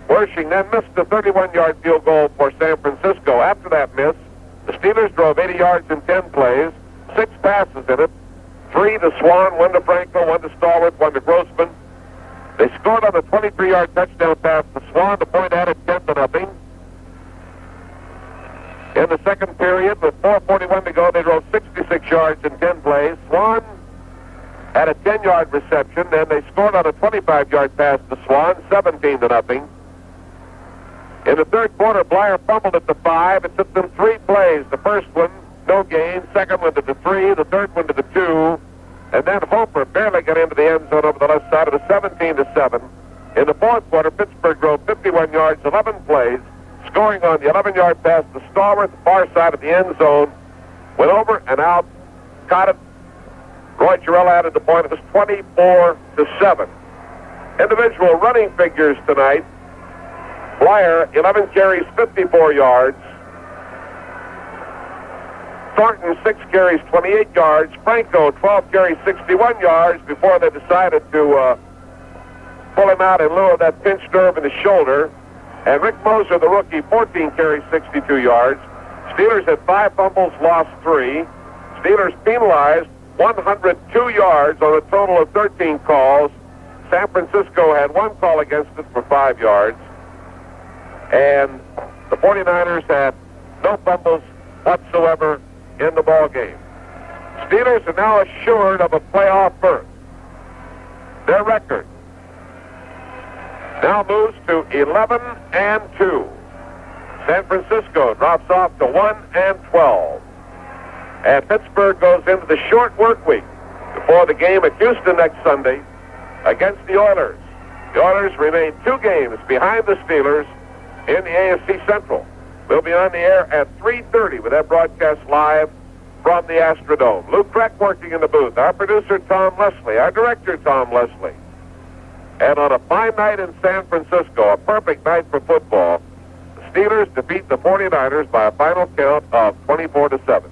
Wershing then missed the 31-yard field goal for San Francisco. After that miss, the Steelers drove 80 yards in 10 plays, 6 passes in it, 3 to Swann, 1 to Franco, 1 to Stallworth, 1 to Grossman. They scored on a 23-yard touchdown pass to Swann. The point added 10-0. In the second period, with 4:41 to go, they drove 66 yards in 10 plays. Swann had a 10-yard reception, and they scored on a 25-yard pass to Swann, 17-0. In the third quarter, Blyer fumbled at the 5. It took them 3 plays. The first one, no gain. Second one to the 3. The third one to the 2. And then Hoper barely got into the end zone over the left side. It was 17-7. In the fourth quarter, Pittsburgh drove 51 yards, 11 plays, scoring on the 11-yard pass to Stallworth, far side of the end zone. Went over and out, caught it. Roy Girella added the point. It was 24-7. Individual running figures tonight. Blyer, 11 carries, 54 yards. Thornton, 6 carries, 28 yards. Franco, 12 carries, 61 yards before they decided to pull him out in lieu of that pinched nerve in his shoulder. And Rick Moser, the rookie, 14 carries, 62 yards. Steelers had 5 fumbles, lost 3. Steelers penalized 102 yards on a total of 13 calls. San Francisco had 1 call against it for 5 yards. And the 49ers had no fumbles whatsoever in the ball game. Steelers are now assured of a playoff berth. Their record now moves to 11-2. San Francisco drops off to 1-12. And Pittsburgh goes into the short work week before the game at Houston next Sunday against the Oilers. The Oilers remain 2 games behind the Steelers in the AFC Central. We'll be on the air at 3:30 with that broadcast live from the Astrodome. Luke Kreck working in the booth. Our producer, Tom Leslie. Our director, Tom Leslie. And on a fine night in San Francisco, a perfect night for football, the Steelers defeat the 49ers by a final count of 24-7.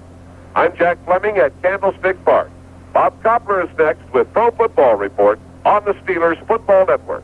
I'm Jack Flemming at Candlestick Park. Bob Koppler is next with Pro Football Report on the Steelers Football Network.